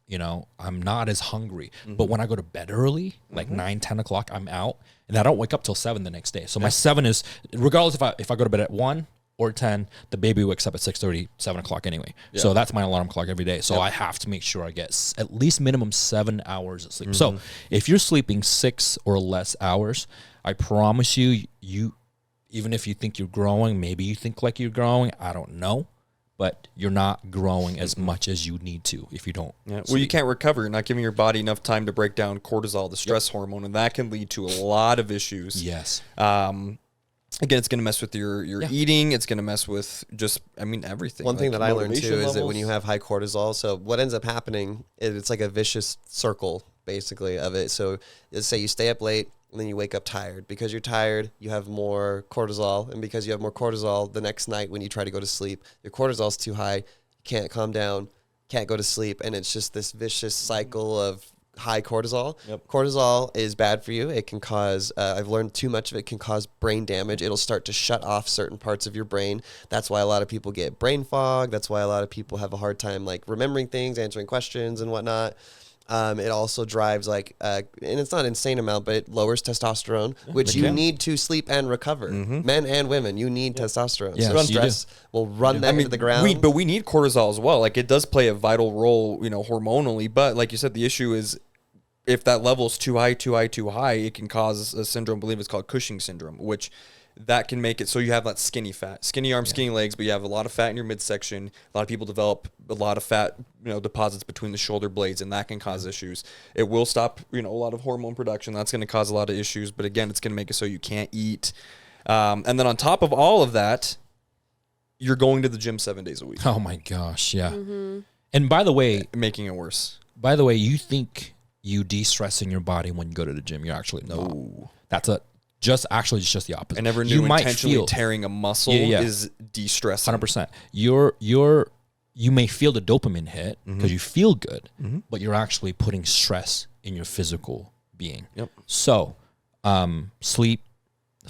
I'm not as hungry. But when I go to bed early, like 9, 10 o'clock, I'm out and I don't wake up till 7 the next day. So my 7 is, regardless if I go to bed at 1 or 10, the baby wakes up at 6:30, 7 o'clock anyway. So that's my alarm clock every day. So I have to make sure I get at least minimum 7 hours of sleep. So if you're sleeping 6 or less hours, I promise you, even if you think you're growing, maybe you think like you're growing, I don't know, but you're not growing as much as you need to if you don't. Yeah. Well, you can't recover. You're not giving your body enough time to break down cortisol, the stress hormone, and that can lead to a lot of issues. Yes. Again, it's going to mess with your eating. It's going to mess with just, everything. One thing like that I learned too motivation is that when levels. you have high cortisol, so what ends up happening is it's like a vicious circle basically of it. So let's say you stay up late and then you wake up tired. Because you're tired, you have more cortisol, and because you have more cortisol, the next night when you try to go to sleep, your cortisol's too high, you can't calm down, can't go to sleep, and it's just this vicious cycle of high cortisol. Yep. Cortisol is bad for you. It can cause, I've learned too much of it can cause brain damage. It'll start to shut off certain parts of your brain. That's why a lot of people get brain fog. That's why a lot of people have a hard time like remembering things, answering questions and whatnot. It also drives and it's not an insane amount, but it lowers testosterone, which you need to sleep and recover. Men and women, you need testosterone. Yes, so you do. stress will run that into the ground. But we need cortisol as well. Like, it does play a vital role, hormonally. But like you said, the issue is if that level is too high, it can cause a syndrome. I believe it's called Cushing syndrome, which that can make it so you have that skinny fat, skinny arms, skinny legs, but you have a lot of fat in your midsection. A lot of people develop a lot of fat, deposits between the shoulder blades, and that can cause issues. It will stop, a lot of hormone production. That's going to cause a lot of issues. But again, it's going to make it so you can't eat. And then on top of all of that, you're going to the gym 7 days a week, Oh my gosh. Yeah. And by the way, making it worse. you think you de-stressing your body when you go to the gym. You're actually not. That's just the opposite. I never You knew might intentionally feel tearing a muscle Yeah. is de-stressing. 100%. You may feel the dopamine hit because you feel good, but you're actually putting stress in your physical being. Yep. So, sleep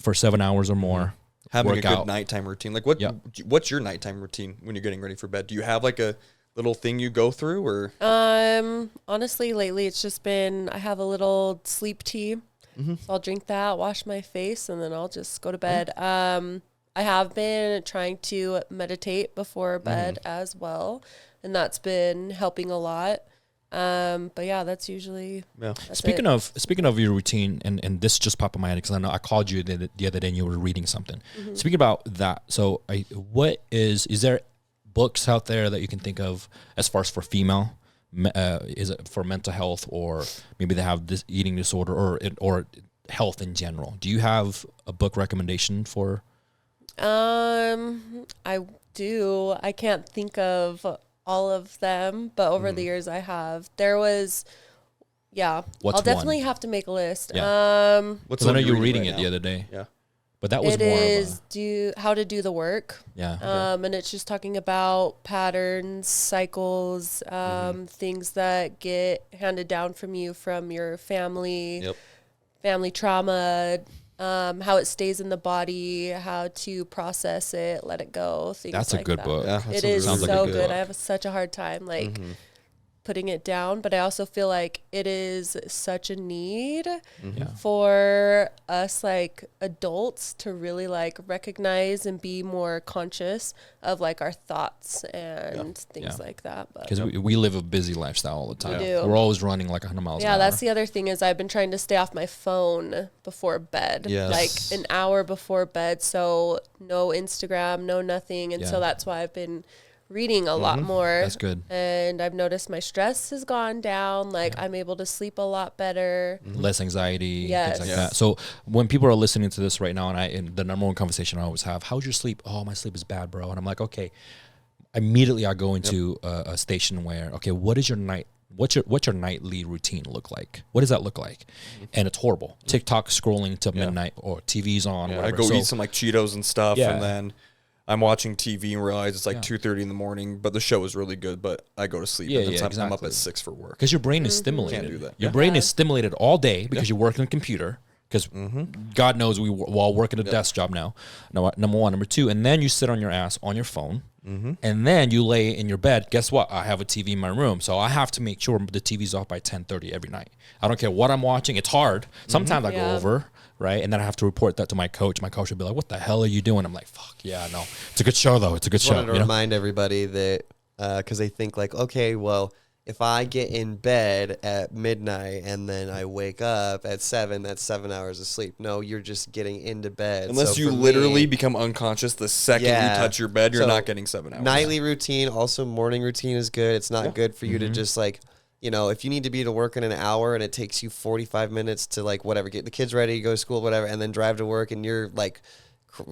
for 7 hours or more. Having a work good out. nighttime routine. Like what's your nighttime routine when you're getting ready for bed? Do you have like a little thing you go through, or? Honestly, lately it's just been I have a little sleep tea. So I'll drink that, wash my face, and then I'll just go to bed. I have been trying to meditate before bed as well, and that's been helping a lot. But yeah, that's usually that's Speaking it. of your routine, and this just popped in my head because I know I called you the other day and you were reading something. Speaking about that, so what is there books out there that you can think of as far as for female is it for mental health, or maybe they have this eating disorder or health in general. Do you have a book recommendation for? I do. I can't think of all of them, but over the years I have. There was, What's I'll definitely one? have to make a list. Yeah. What's I know one you were reading right it now? the other day. Yeah. But that was It more is of How to Do the Work. Okay. And it's just talking about patterns, cycles, things that get handed down from you from your family, Yep. family trauma, how it stays in the body, how to process it, let it go, things That's a like good that. book. Yeah, It is Sounds like a so good good. book. I have such a hard time putting it down, but I also feel like it is such a need for us like adults to really like recognize and be more conscious of like our thoughts and things like that. But Because we live a busy lifestyle all the time. do. We're always running like 100 miles an hour. that's the other thing is I've been trying to stay off my phone before bed, Yes. like an hour before bed. So no Instagram, no nothing. And so Yeah. that's why I've been reading a lot more. That's good. And I've noticed my stress has gone down. Like I'm able to sleep a lot better. Less anxiety, Yes. things like Yes. that. So when people are listening to this right now, and the number one conversation I always have, how's your sleep? Oh, my sleep is bad, bro. And I'm like, okay. Immediately I go into a station where, okay, what's your nightly routine look like? What does that look like? And it's horrible. TikTok scrolling till midnight, or TV's on. Yeah, I whatever. go So- eat some like Cheetos and stuff, Yeah. and then I'm watching TV and realize it's like 2:30 in the morning, but the show is really good. But I go to sleep. Yeah, and then yeah, I'm up exactly. at 6 for work. Because your brain is stimulated. Can't do that. Your brain is stimulated all day because you work on a computer. Because God knows we all work at a desk job now. No, number one. Number two, and then you sit on your ass on your phone. And then you lay in your bed. Guess what? I have a TV in my room, so I have to make sure the TV's off by 10:30 every night. I don't care what I'm watching. It's hard. Sometimes I go Yeah. over, right, and then I have to report that to my coach. My coach will be like, "What the hell are you doing?" I'm like, "Fuck yeah, no. It's a good show though. It's a good Just show." wanted to You know? remind everybody that because they think like, okay, well, if I get in bed at midnight and then I wake up at 7, that's 7 hours of sleep. No, you're just getting into bed. Unless So you for literally me, become unconscious the second Yeah. you touch your bed, you're So, not getting 7 hours. nightly routine, also morning routine is good. It's not good for you to just like, you know, if you need to be to work in an hour and it takes you 45 minutes to like whatever, get the kids ready, go to school, whatever, and then drive to work and you're like,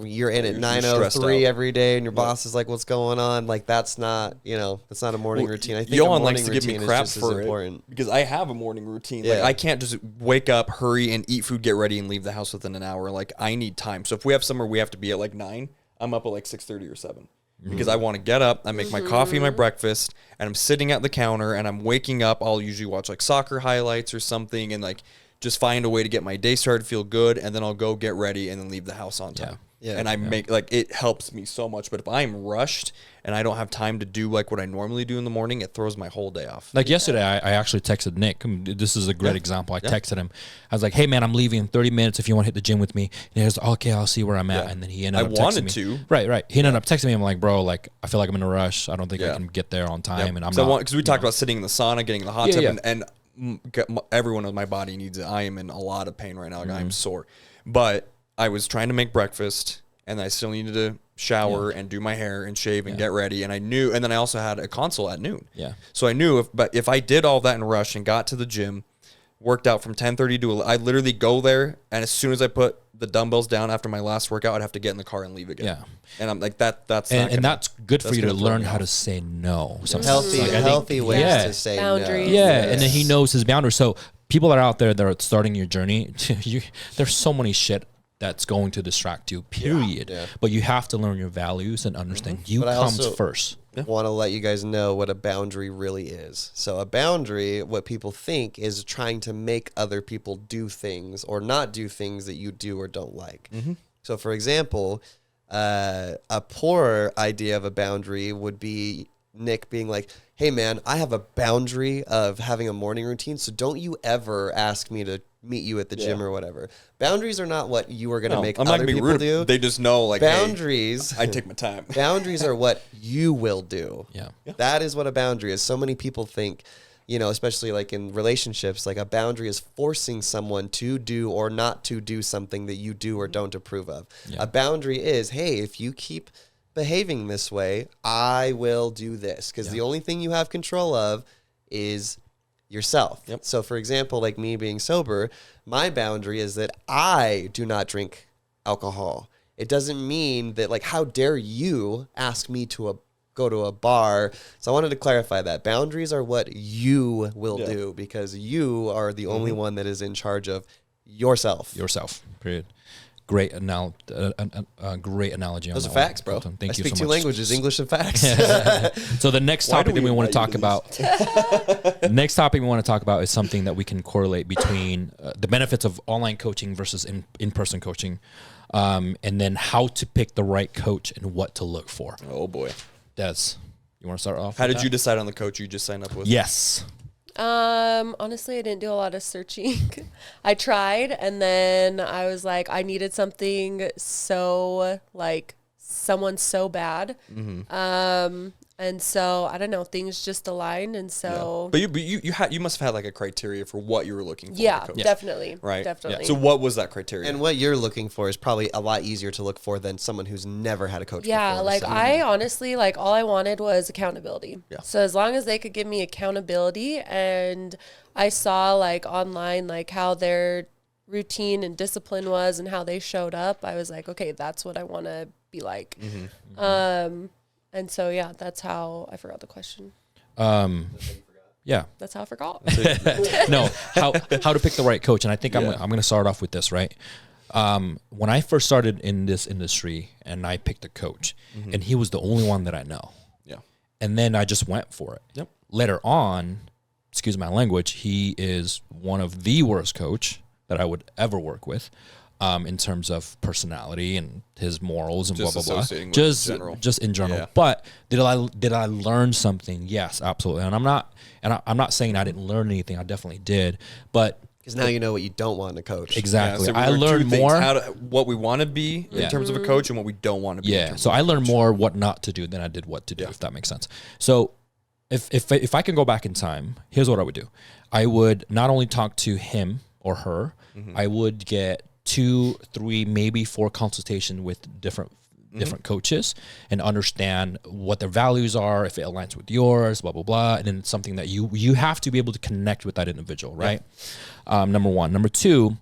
you're in at You're 9:03 stressed out. every day and your boss is like, what's going on? Like that's not, you know, that's not a morning routine. I think a Yohan morning likes to give me routine is crap just as for important. it because I have a morning routine. Like Yeah. I can't just wake up, hurry, and eat food, get ready, and leave the house within an hour. Like I need time. So if we have somewhere we have to be at like 9, I'm up at like 6:30 or 7 because I want to get up. I make my coffee, my breakfast, and I'm sitting at the counter and I'm waking up. I'll usually watch like soccer highlights or something and like just find a way to get my day started, feel good, and then I'll go get ready and then leave the house on time. Yeah. And I make like it helps me so much. But if I'm rushed and I don't have time to do like what I normally do in the morning, it throws my whole day off. Like yesterday, I actually texted Nick. This is a great example. I texted him. I was like, "Hey man, I'm leaving in 30 minutes. If you want to hit the gym with me," and he was okay. I'll see where I'm at. Yeah. And then he ended I up texting wanted me. to. Right. He ended up texting me. I'm like, "Bro, like I feel like I'm in a rush. I don't think I can get there on time." And I'm not because we talked about sitting in the sauna, getting in the hot Yeah, tub, yeah. and everyone in my body needs it. I am in a lot of pain right now. Like, I'm sore, but I was trying to make breakfast, and I still needed to shower and do my hair and shave and get ready. And I knew, and then I also had a consult at noon. Yeah. So I knew if I did all that in a rush and got to the gym, worked out from 10:30 to 11, I literally go there, and as soon as I put the dumbbells down after my last workout, I'd have to get in the car and leave again. Yeah. And I'm like that's not gonna, and that's good for that's you to gonna throw learn me how off. to say no. Sometimes. Healthy, Like, I think- healthy ways yeah. to say Boundaries. no. Yeah, and then he knows his boundaries. So people that are out there that are starting your journey, there's so many shit that's going to distract you, period. Yeah. But you have to learn your values and understand you But I comes also- first. Want to let you guys know what a boundary really is. So a boundary, what people think, is trying to make other people do things or not do things that you do or don't like. So for example, a poor idea of a boundary would be Nick being like, hey man, I have a boundary of having a morning routine, so don't you ever ask me to meet you at the gym or whatever. Boundaries are not what you are going to make I'm not other gonna be people rude. do. They just know like Boundaries. Hey, I take my time. Boundaries are what you will do. Yeah. That is what a boundary is. So many people think, you know, especially like in relationships, like a boundary is forcing someone to do or not to do something that you do or don't approve of. Yeah. A boundary is, hey, if you keep behaving this way, I will do this. Because the only thing you have control of is yourself. Yep. So for example, like me being sober, my boundary is that I do not drink alcohol. It doesn't mean that, like, how dare you ask me to go to a bar? So I wanted to clarify that boundaries are what you will do, because you are the only one that is in charge of yourself. Period. Great great analogy. Those on are that facts, one, bro. Colton. Thank I you speak so two much. languages, English and facts. So the next Why topic do that we we want to invite talk you to about, the next topic we want to talk about is something that we can correlate between the benefits of online coaching versus in-person coaching, and then how to pick the right coach and what to look for. Oh boy. Des, you want to start off? How with did that? you decide on the coach you just signed up with? Yes. Honestly, I didn't do a lot of searching. I tried, and then I was like, I needed something so, like, someone so bad. And so I don't know, things just aligned, and so But you must have had like a criteria for what you were looking for. in a yeah, coach, definitely, Right. definitely. So what was that criteria? And what you're looking for is probably a lot easier to look for than someone who's never had a coach Yeah, before. like So- I honestly, like, all I wanted was accountability. Yeah. So as long as they could give me accountability, and I saw, like, online, like, how their routine and discipline was and how they showed up, I was like, okay, that's what I want to be like. And so, yeah, that's how I forgot the question. Yeah. That's how I forgot. No, how to pick the right coach. And I think I'm going to start off with this, right? When I first started in this industry and I picked a coach, and he was the only one that I know. Yeah. And then I just went for it. Yep. Later on, excuse my language, he is one of the worst coach that I would ever work with, in terms of personality and his morals and Just blah blah blah. associating with in Just in general. Yeah. But did I learn something? Yes, absolutely. And I'm not saying I didn't learn anything. I definitely did. But Because now you know what you don't want in a coach. exactly, so we I learned two learned things, more. what we want to be in terms of a coach and what we don't want to be. in Yeah. terms So of I a learned coach. more what not to do than I did what to do, if that makes sense. So if I can go back in time, here's what I would do. I would not only talk to him or her, I would get 2, 3, maybe 4 consultations with different coaches and understand what their values are, if it aligns with yours, blah blah blah. And then it's something that you have to be able to connect with that individual, right? Number one. Number two,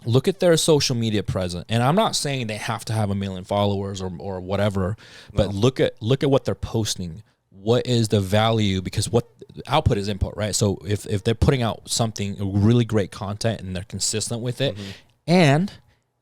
look at their social media presence. And I'm not saying they have to have 1 million followers or whatever, but look at what they're posting. What is the value? Because what output is input, right? So if they're putting out something really great content and they're consistent with it, and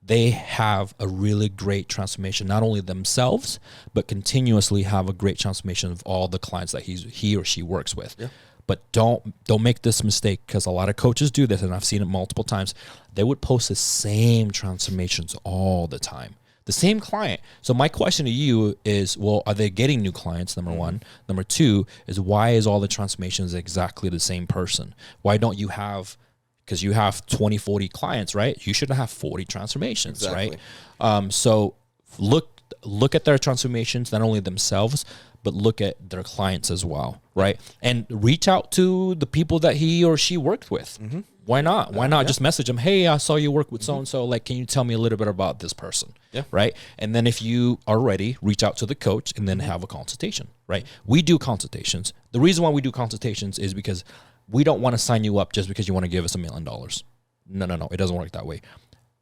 they have a really great transformation, not only themselves, but continuously have a great transformation of all the clients that he or she works with. Yeah. But don't make this mistake, because a lot of coaches do this, and I've seen it multiple times. They would post the same transformations all the time. The same client. So my question to you is, well, are they getting new clients? Number one. Number two is, why is all the transformations exactly the same person? Why don't you have, because you have 20, 40 clients, right? You should have 40 transformations, Exactly. right? So look at their transformations, not only themselves, but look at their clients as well, right? And reach out to the people that he or she worked with. Why not? Why not just message them? Hey, I saw you work with so-and-so. Like, can you tell me a little bit about this person? Yeah. Right. And then if you are ready, reach out to the coach and then have a consultation, right? We do consultations. The reason why we do consultations is because we don't want to sign you up just because you want to give us $1 million. No. It doesn't work that way.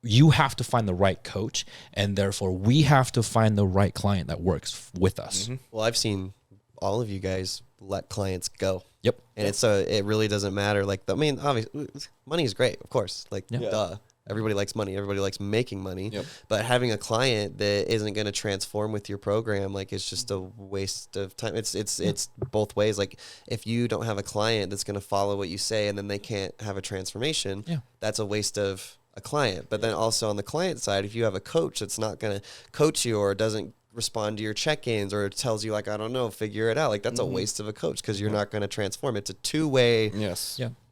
You have to find the right coach, and therefore we have to find the right client that works with us. Well, I've seen all of you guys let clients go. Yep. And it really doesn't matter. Like, obviously, money is great, of course. Like, duh. Everybody likes money. Everybody likes making money. Yep. But having a client that isn't going to transform with your program, like, it's just a waste of time. It's both ways. Like, if you don't have a client that's going to follow what you say and then they can't have a transformation, that's a waste of a client. But then also on the client side, if you have a coach that's not going to coach you or doesn't respond to your check-ins or tells you, like, I don't know, figure it out, like, that's a waste of a coach, because you're not going to transform. It's a two-way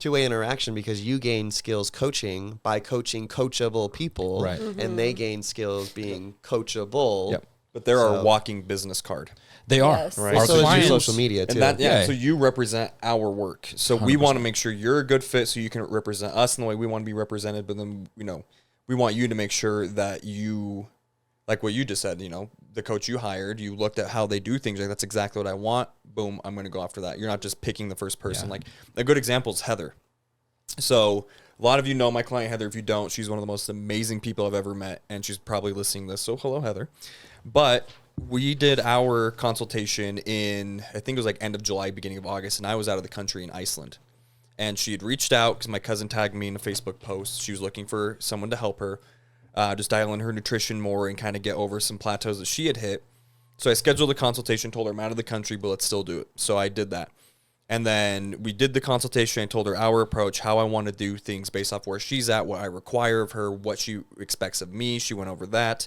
interaction, because you gain skills coaching by coaching coachable people, Right. and they gain skills being coachable. Yep. But they're our walking business card. They are. Yes. Right. Our So is your clients, social media too. And Yeah. so you represent our work. So we want to make sure you're a good fit so you can represent us in the way we want to be represented. But then, we want you to make sure that you like what you just said, you know, the coach you hired, you looked at how they do things. Like, that's exactly what I want. Boom, I'm going to go after that. You're not just picking the first person. Like, a good example is Heather. So a lot of you know my client Heather. If you don't, she's one of the most amazing people I've ever met, and she's probably listening to this. So hello, Heather. But we did our consultation in, I think it was like end of July, beginning of August, and I was out of the country in Iceland. And she had reached out because my cousin tagged me in a Facebook post. She was looking for someone to help her, just dial in her nutrition more and kind of get over some plateaus that she had hit. So I scheduled a consultation, told her I'm out of the country, but let's still do it. So I did that. And then we did the consultation. I told her our approach, how I want to do things based off where she's at, what I require of her, what she expects of me. She went over that.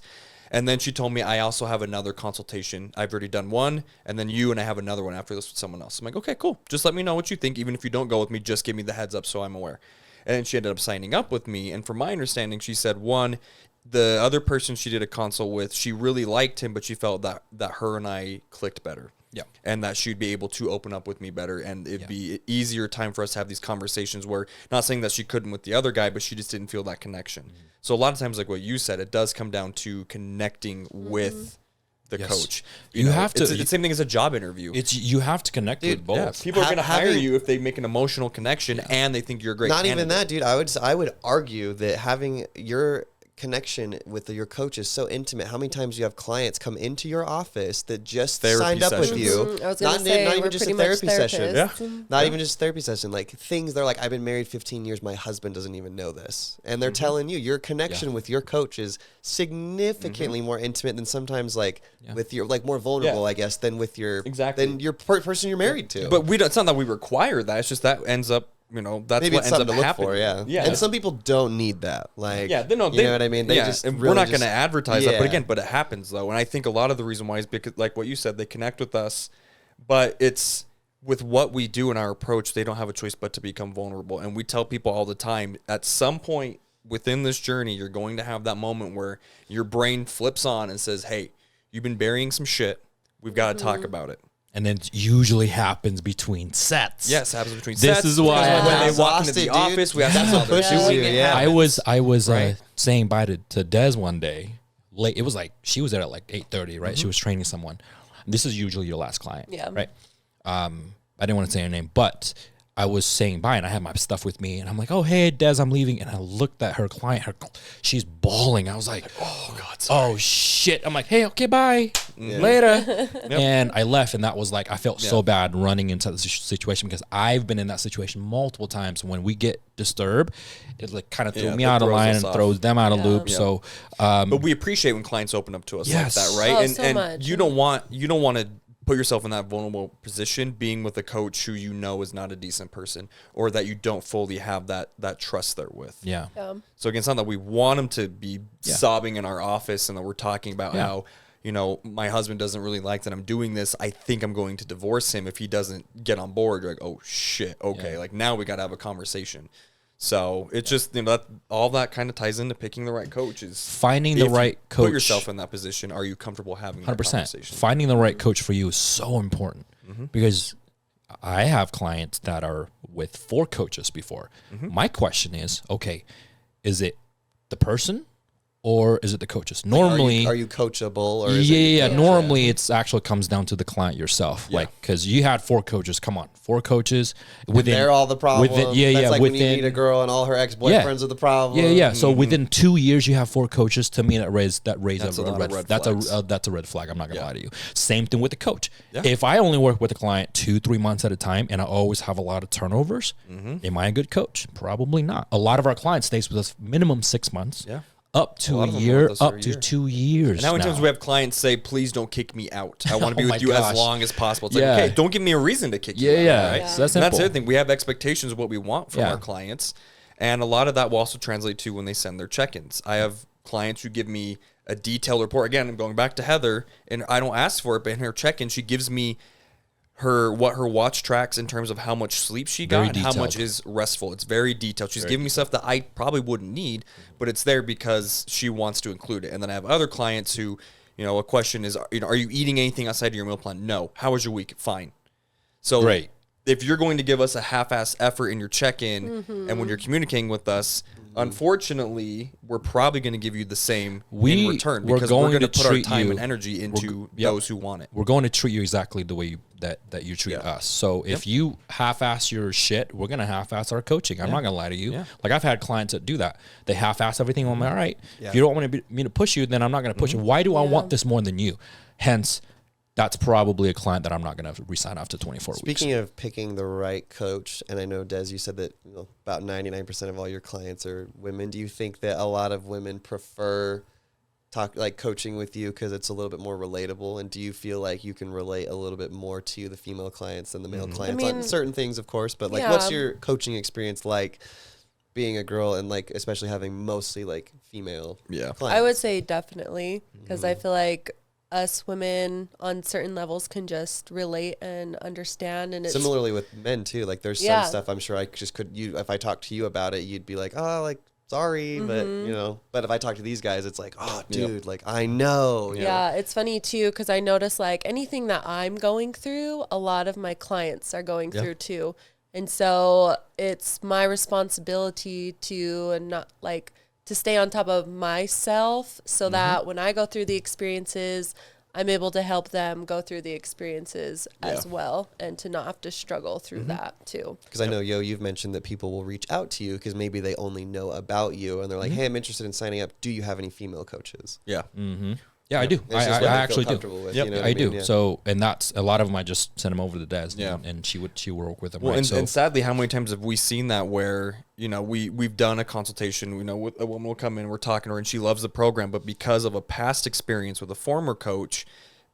And then she told me I also have another consultation. I've already done one, and then you and I have another one after this with someone else. I'm like, okay, cool. Just let me know what you think. Even if you don't go with me, just give me the heads up so I'm aware. And then she ended up signing up with me. And from my understanding, she said, one, the other person she did a consult with, she really liked him, but she felt that her and I clicked better. Yeah. And that she'd be able to open up with me better, and it'd be easier time for us to have these conversations where, not saying that she couldn't with the other guy, but she just didn't feel that connection. So a lot of times, like what you said, it does come down to connecting with the coach. You have to. It's the same thing as a job interview. You have to connect with both. Yeah, people are going to hire you if they make an emotional connection and they think you're a great Not candidate. even that, dude. I would argue that having your connection with your coach is so intimate. How many times you have clients come into your office that just Therapy signed up sessions. with you? I was gonna say, not we're even just a pretty much therapy session. therapists. Not even just a therapy session. Like things they're like, I've been married 15 years. My husband doesn't even know this. And they're telling you your connection with your coach is significantly more intimate than sometimes like with your, like more vulnerable, I guess, than with your, than your person you're married to. But it's not that we require that. It's just that ends up, you know, that's maybe what it's ends something up to look happening. for, and some people don't need that. Like, they know what I mean? They just and really we're not just- going to advertise that, but it happens though. And I think a lot of the reason why is because, like what you said, they connect with us, but it's with what we do in our approach, they don't have a choice but to become vulnerable. And we tell people all the time, at some point within this journey, you're going to have that moment where your brain flips on and says, hey, you've been burying some shit. We've got to talk about it. And it usually happens between sets. Yes, it happens between This sets. is why when they walk into Exhausted, the dude. office, we have to That's tell what them pushes doing you, it. yeah. I was saying bye to Des one day. Late. It was like she was there at like 8:30, right? She was training someone. This is usually your last client, right? I didn't want to say her name, but I was saying bye, and I had my stuff with me, and I'm like, "Oh, hey, Des, I'm leaving." And I looked at her client; she's bawling. I was like, "Oh God, sorry. Oh shit!" I'm like, "Hey, okay, bye, later." And I left, and that was like, I felt so bad running into the situation because I've been in that situation multiple times. When we get disturbed, it like kind of threw me out of line and throws them out of loop. So, but we appreciate when clients open up to us like that, right? Oh, and so and much. you don't want to put yourself in that vulnerable position being with a coach who you know is not a decent person, or that you don't fully have that trust there with. yeah. So again, it's not that we want them to be sobbing in our office and that we're talking about how, you know, my husband doesn't really like that I'm doing this. I think I'm going to divorce him if he doesn't get on board. You're like, oh shit, okay, like now we got to have a conversation. So it's just, you know, all that kind of ties into picking the right coach. Is Finding the right coach. Put yourself in that position. Are you comfortable having that 100%. conversation? Finding the right coach for you is so important because I have clients that are with 4 coaches before. My question is, okay, is it the person or is it the coaches? Normally, are you coachable? Or is it yeah. Normally, it's actually comes down to the client yourself. Like, because you had 4 coaches. Come on, 4 coaches within. they're all the problem. That's like when you meet a girl and all her ex-boyfriends are the problem. Yeah. So within 2 years, you have 4 coaches. To me, that raise a red. That's a red flag. I'm not gonna lie to you. Same thing with the coach. If I only work with a client 2-3 months at a time, and I always have a lot of turnovers, am I a good coach? Probably not. A lot of our clients stays with us minimum 6 months. Yeah. Up to A a lot of them year, are with us for up a to year. 2 years. And how many now. times we have clients say, please don't kick me out. I want to be Oh with my you gosh. as long as possible. It's like, Yeah. okay, don't give me a reason to kick you out. Yeah. Right? So that's And that's the simple. other thing. We have expectations of what we want from Yeah. our clients. And a lot of that will also translate to when they send their check-ins. I have clients who give me a detailed report. Again, I'm going back to Heather, and I don't ask for it, but in her check-in, she gives me what her watch tracks in terms of how much sleep she got Very and how much detailed. is restful. It's very detailed. She's giving me stuff that I probably wouldn't need, but it's there because she wants to include it. And then I have other clients who, you know, a question is, you know, are you eating anything outside of your meal plan? No. How was your week? Fine. So Great. if you're going to give us a half-ass effort in your check-in and when you're communicating with us, Unfortunately, we're probably going to give you the same in return we're because going we're going to to put our treat time you- and energy into those who want it. We're going to treat you exactly the way that you treat us. So if you half-ass your shit, we're going to half-ass our coaching. I'm not going to lie to you. Yeah. Like I've had clients that do that. They half-ass everything. I'm like, all right, if you don't want me to push you, then I'm not going to push you. Why do I want this more than you? Hence, that's probably a client that I'm not going to resign after 24 weeks. Speaking of picking the right coach, and I know, Des, you said that about 99% of all your clients are women. Do you think that a lot of women prefer coaching with you because it's a little bit more relatable? And do you feel like you can relate a little bit more to the female clients than the male clients on certain things, of course? But what's your coaching experience like being a girl and especially having mostly female clients? I would say definitely, because I feel like us women on certain levels can just relate and understand, and it's similarly with men too. There's some stuff I'm sure I just could if I talked to you about it, you'd be like, oh, sorry, but but if I talk to these guys, it's like, oh, dude, I know. Yeah, it's funny too, because I notice anything that I'm going through, a lot of my clients are going through too, and so it's my responsibility to not to stay on top of myself so that when I go through the experiences, I'm able to help them go through the experiences as well, and to not have to struggle through that too. Because I know, Yo, you've mentioned that people will reach out to you because maybe they only know about you and they're like, hey, I'm interested in signing up. Do you have any female coaches? Yeah. Yeah, I do. I actually do. With, I do. Yeah. So, and that's a lot of them. I just send them over to Des, and she would work with them. Well, right? and sadly, how many times have we seen that where we've done a consultation? A woman will come in, we're talking to her, and she loves the program, but because of a past experience with a former coach,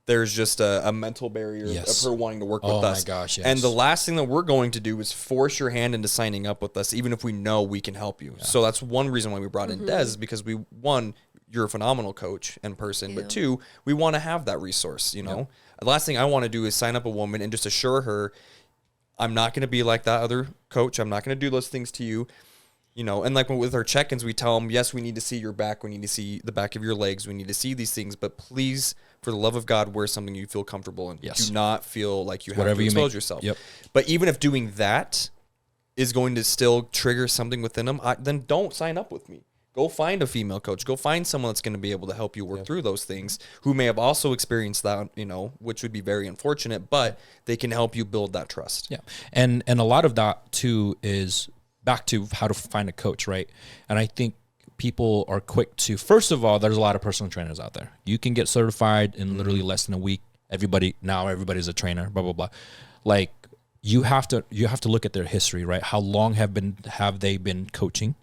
there's just a mental barrier of her wanting to work with us. Oh my gosh! Yes. And the last thing that we're going to do is force your hand into signing up with us, even if we know we can help you. So that's one reason why we brought in Des, is because you're a phenomenal coach and person, but two, we want to have that resource, The last thing I want to do is sign up a woman and just assure her, I'm not going to be like that other coach. I'm not going to do those things to you. And with our check-ins, we tell them, yes, we need to see your back. We need to see the back of your legs. We need to see these things, but please, for the love of God, wear something you feel comfortable in. Yes. Do not feel like you have to expose yourself. Yep. But even if doing that is going to still trigger something within them, then don't sign up with me. Go find a female coach. Go find someone that's going to be able to help you work through those things, who may have also experienced that, which would be very unfortunate, but they can help you build that trust. Yeah. And a lot of that too is back to how to find a coach, right? And I think people are quick to, first of all, there's a lot of personal trainers out there. You can get certified in literally less than a week. Everybody's a trainer, blah, blah, blah. You have to look at their history, right? How long have they been coaching?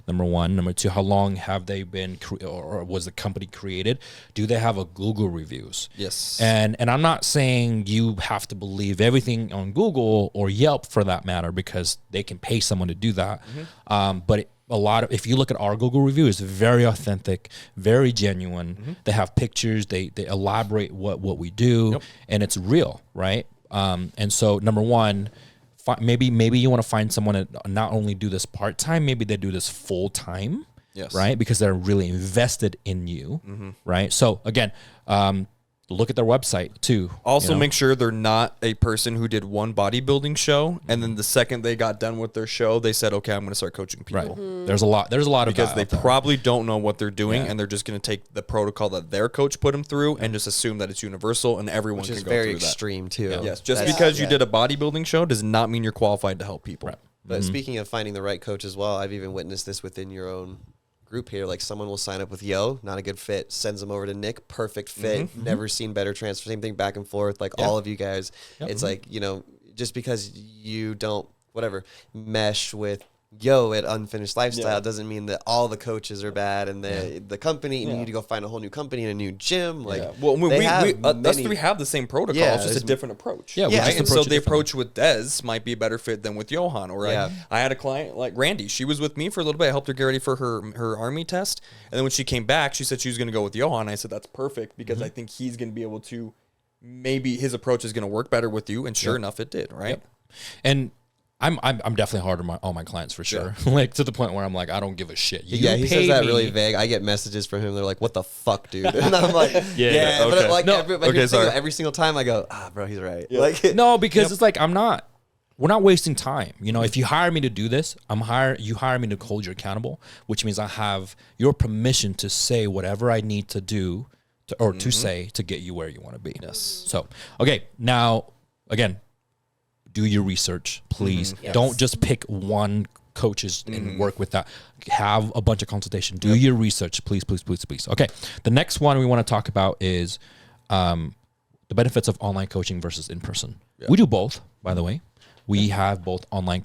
Number one. Number two, how long have they been, or was the company created? Do they have a Google reviews? Yes. And I'm not saying you have to believe everything on Google or Yelp for that matter, because they can pay someone to do that. But if you look at our Google review, it's very authentic, very genuine. They have pictures, they elaborate what we do, and it's real, right? And so number one, maybe you want to find someone that not only do this part-time, maybe they do this full-time, right? Because they're really invested in you, right? So again, look at their website too. Also, make sure they're not a person who did one bodybuilding show, and then the second they got done with their show, they said, "Okay, I'm going to start coaching people." Right. There's a lot of because that they probably don't know what they're doing, and they're just going to take the protocol that their coach put them through and just assume that it's universal and everyone can go through that. Which is very extreme too. Yes, just because you did a bodybuilding show does not mean you're qualified to help people. Right. But speaking of finding the right coach as well, I've even witnessed this within your own group here. Someone will sign up with Yo, not a good fit, sends them over to Nik, perfect fit, never seen better transfer, same thing back and forth, all of you guys. It's just because you don't mesh with Yo at Unfinished Lifestyle doesn't mean that all the coaches are bad and the company, you need to go find a whole new company and a new gym. Well, us three have the same protocol. It's just a different approach. Right? And so the approach with Des might be a better fit than with Johan. Or I had a client like Randy. She was with me for a little bit. I helped her get ready for her army test. And then when she came back, she said she was going to go with Johan. I said, that's perfect because I think he's going to be able to, maybe his approach is going to work better with you. And sure enough, it did, right? And I'm definitely hard on all my clients for sure. To the point where I'm like, I don't give a shit. He says that really vague. I get messages from him. They're like, "What the fuck, dude?" And I'm like, okay. But every single time I go, bro, he's right. No, because it's I'm not we're not wasting time. You know, if you hire me to do this, you hire me to hold you accountable, which means I have your permission to say whatever I need to do to say to get you where you want to be. Yes. So, okay, now again, do your research, please. Yes. Don't just pick one coaches and work with that. Have a bunch of consultation. Do your research, please, please, please, please. Okay, the next one we want to talk about is the benefits of online coaching versus in person. Yeah. We do both, by the way. We have both online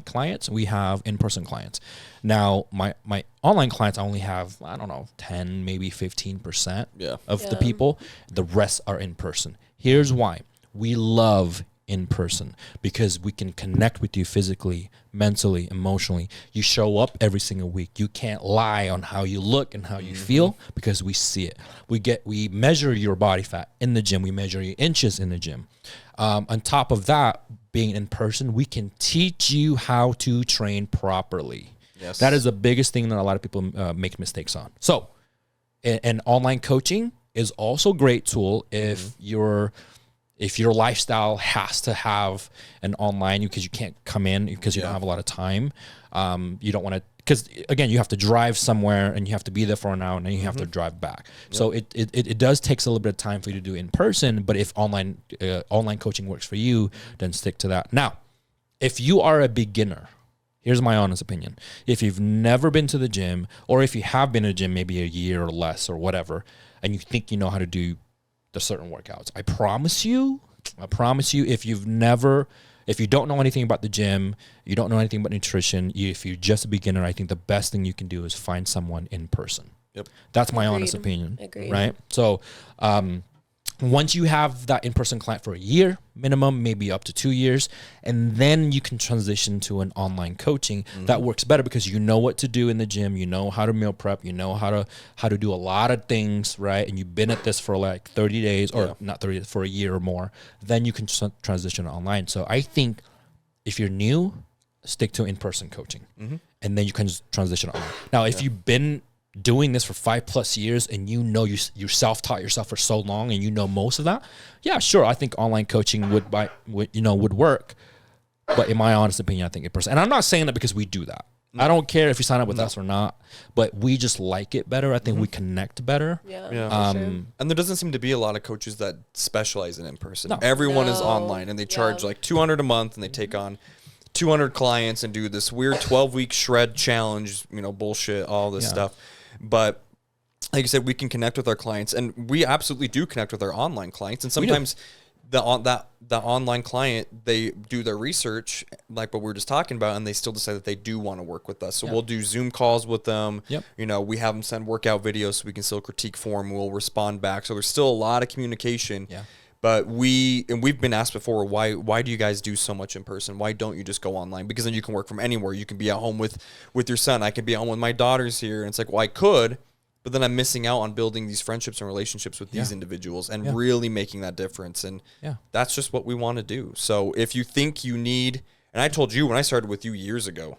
clients. We have in-person clients. Now, my online clients, I only have, 10, maybe 15% of the people. The rest are in person. Here's why. We love in person because we can connect with you physically, mentally, emotionally. You show up every single week. You can't lie on how you look and how you feel because we see it. We measure your body fat in the gym. We measure your inches in the gym. On top of that, being in person, we can teach you how to train properly. Yes. That is the biggest thing that a lot of people make mistakes on. So, and online coaching is also a great tool if your lifestyle has to have an online because you can't come in because you don't have a lot of time. You don't want to, because again, you have to drive somewhere and you have to be there for an hour and then you have to drive back. Yep. So it does takes a little bit of time for you to do in person, but if online coaching works for you, then stick to that. Now, if you are a beginner, here's my honest opinion. If you've never been to the gym, or if you have been to the gym maybe a year or less or whatever, and you think you know how to do the certain workouts, I promise you, if you don't know anything about the gym, you don't know anything about nutrition, if you're just a beginner, I think the best thing you can do is find someone in person. Yep. That's my honest opinion. Agreed. Right? So, once you have that in-person client for a year minimum, maybe up to 2 years, and then you can transition to an online coaching that works better because you know what to do in the gym, you know how to meal prep, you know how to do a lot of things, right? And you've been at this for like 30 days or not 30 days, for a year or more, then you can transition online. So I think if you're new, stick to in-person coaching and then you can transition online. Now, if you've been doing this for 5+ years and you know you self-taught yourself for so long and you know most of that, yeah, sure, I think online coaching would work. But in my honest opinion, I think in person. And I'm not saying that because we do that. I don't care if you sign up with us or not, but we just like it better. I think we connect better. Yeah. Sure. And there doesn't seem to be a lot of coaches that specialize in person. No. Everyone is online and they charge like $200 a month and they take on 200 clients and do this weird 12-week shred challenge, bullshit, all this stuff. But like I said, we can connect with our clients, and we absolutely do connect with our online clients. And sometimes the online client, they do their research, like what we were just talking about, and they still decide that they do want to work with us. So we'll do Zoom calls with them. Yep. We have them send workout videos so we can still critique for them. We'll respond back. So there's still a lot of communication. Yeah. But we've been asked before, why do you guys do so much in person? Why don't you just go online? Because then you can work from anywhere. You can be at home with your son. I can be at home with my daughters here. And it's like, well, I could, but then I'm missing out on building these friendships and relationships with these individuals and really making that difference. And that's just what we want to do. So if you think you need, and I told you when I started with you years ago,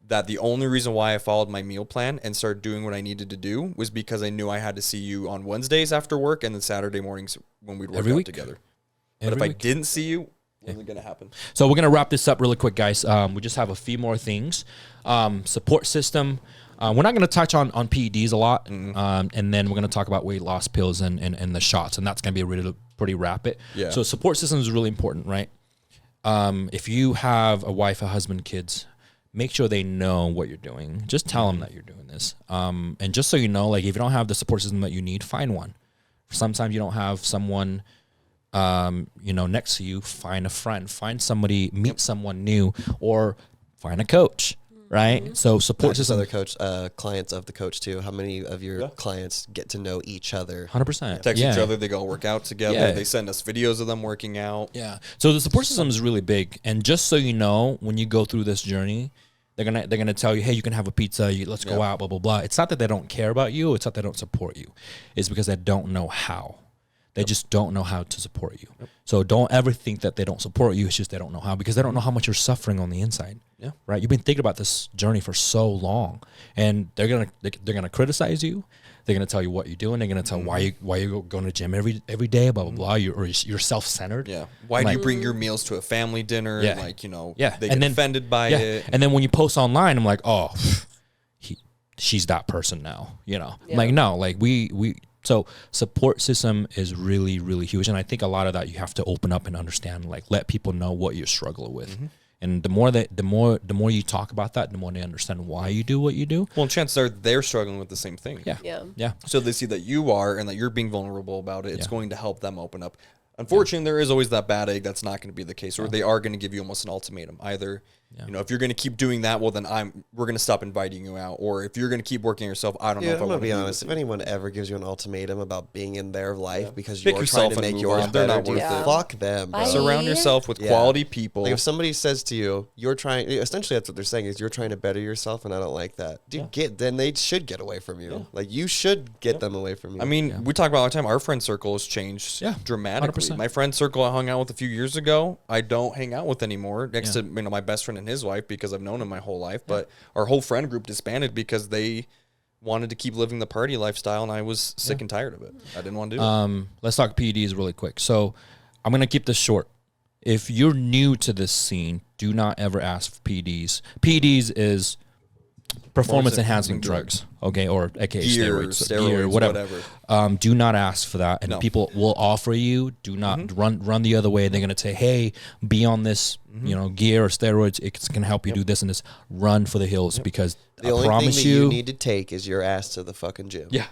that the only reason why I followed my meal plan and started doing what I needed to do was because I knew I had to see you on Wednesdays after work and then Saturday mornings when we'd work out together. But if I didn't see you, it wasn't going to happen. So we're going to wrap this up really quick, guys. We just have a few more things. Support system. We're not going to touch on PEDs a lot. And then we're going to talk about weight loss pills and the shots. And that's going to be really pretty rapid. Yeah. So support system is really important, right? If you have a wife, a husband, kids, make sure they know what you're doing. Just tell them that you're doing this. And just so you know, like if you don't have the support system that you need, find one. Sometimes you don't have someone, next to you. Find a friend. Find somebody. Meet someone new, or find a coach. Right. So support system. Other coach, clients of the coach too. How many of your clients get to know each other? 100%. Text each other. They go work out together. Yeah. They send us videos of them working out. Yeah. So the support system is really big. And just so you know, when you go through this journey, they're gonna tell you, hey, you can have a pizza. Let's go out. Blah blah blah. It's not that they don't care about you. It's not that they don't support you. It's because they don't know how. They just don't know how to support you. So don't ever think that they don't support you. It's just they don't know how, because they don't know how much you're suffering on the inside. Yeah. Right. You've been thinking about this journey for so long, and they're gonna criticize you. They're gonna tell you what you're doing. They're gonna tell why you going to the gym every day. Blah blah blah. You're self-centered. Yeah. Why do you bring your meals to a family dinner? Yeah. And like, you know, Yeah. they And get then- offended by Yeah. it. And then when you post online, I'm like, oh, she's that person now. You know, Yeah. like no, like we. So support system is really, really huge, and I think a lot of that you have to open up and understand. Like, let people know what you're struggling with, and the more you talk about that, the more they understand why you do what you do. Well, chances are they're struggling with the same thing. Yeah, Yeah. yeah. So they see that you are and that you're being vulnerable about it. It's Yeah. going to help them open up. Unfortunately, there is always that bad egg that's not going to be the case, or they are going to give you almost an ultimatum. Either, you know, if you're going to keep doing that, well, then we're going to stop inviting you out. Or if you're going to keep working yourself, I don't know Yeah, if I'm I gonna want to be honest. If anyone ever gives you an ultimatum about being in their life because Pick you're trying yourself to and make move yours on. They're better, not dude, worth it. fuck them, bro. Bye. Surround yourself with Yeah. quality people. Like if somebody says to you, you're trying, essentially that's what they're saying is you're trying to better yourself, and I don't like that. Dude, then they should get away from you. Like you should get them away from you. I mean, we talk about it all the time. Our friend circle has changed dramatically. 100%. My friend circle I hung out with a few years ago, I don't hang out with anymore. Next to my best friend and his wife, because I've known him my whole life. But our whole friend group disbanded because they wanted to keep living the party lifestyle, and I was sick and tired of it. I didn't want to do it. Let's talk PEDs really quick. So I'm gonna keep this short. If you're new to this scene, do not ever ask for PEDs. PEDs is performance enhancing drugs, okay, or aka Gear, steroids, whatever. Do not ask for that, and No. people will offer you. Do not run the other way. They're gonna say, "Hey, be on this, gear or steroids. It's gonna help you do this and this." Run for the hills because the I only promise thing that you, you need to take is your ass to the fucking gym. yeah.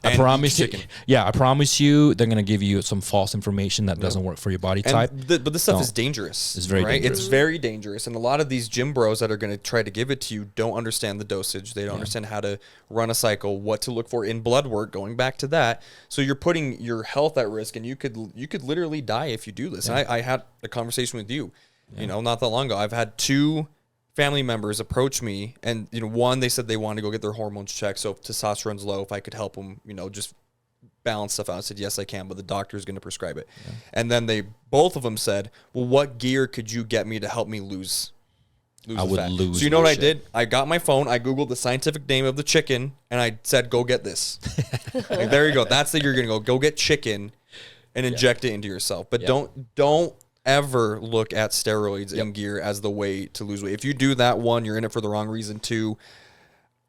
I And promise eat you. chicken. Yeah, I promise you, they're gonna give you some false information that doesn't work for your body type. But this stuff is Don't. dangerous. It's very dangerous. It's very dangerous. And a lot of these gym bros that are going to try to give it to you don't understand the dosage. They don't understand how to run a cycle, what to look for in blood work, going back to that. So you're putting your health at risk, and you could literally die if you do this. And I had a conversation with you, not that long ago. I've had 2 family members approach me, and one, they said they wanted to go get their hormones checked. So if testosterone's low, if I could help them, just balance stuff out. I said, yes, I can, but the doctor is going to prescribe it. Yeah. And then both of them said, well, what gear could you get me to help me lose I would fat? lose So you know what my I did? I got my phone, I Googled the scientific name of the chicken, and I said, go get this. Like, there you go. That's that you're going to go get chicken and inject it into yourself. But don't ever look at steroids and gear as the way to lose weight. If you do that, 1, you're in it for the wrong reason. 2,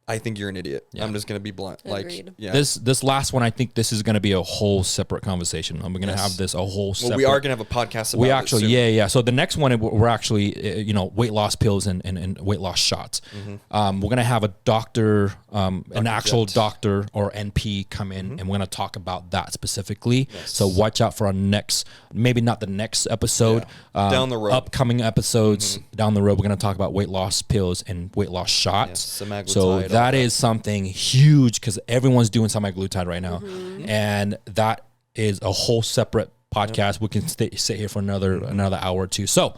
I think you're an idiot. Yeah. I'm just going to be blunt. Agreed. Like, yeah. This last one, I think this is going to be a whole separate conversation. I'm going to have this a whole separate. Well, we are going to have a podcast about we it actually, soon. yeah. So the next one, we're actually, weight loss pills and weight loss shots. We're going to have a doctor, an actual doctor or NP come in, and we're going to talk about that specifically. Yes. So watch out for our next, maybe not the next episode, down the road, upcoming episodes down the road. We're going to talk about weight loss pills and weight loss shots. Yes, so that is something huge because everyone's doing semaglutide right now, and that is a whole separate podcast. We can sit here for another hour or two. So,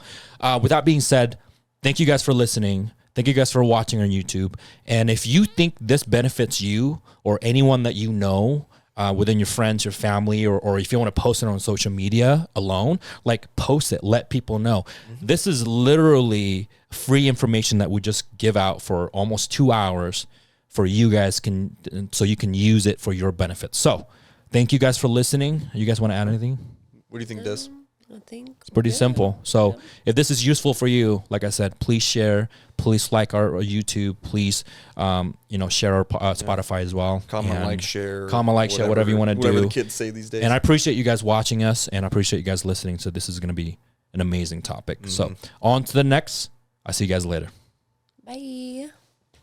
with that being said, thank you guys for listening. Thank you guys for watching on YouTube. And if you think this benefits you or anyone that you know within your friends, your family, or if you want to post it on social media alone, like post it, let people know. This is literally free information that we just give out for almost 2 hours for you guys so you can use it for your benefit. So thank you guys for listening. You guys want to add anything? What do you think, Des? I think it's pretty simple. So if this is useful for you, like I said, please share, please like our YouTube, please, share our Spotify as well. Comment, like, share, whatever you want to do. Whatever the kids say these days. And I appreciate you guys watching us, and I appreciate you guys listening. So this is going to be an amazing topic. So on to the next. I'll see you guys later. bye.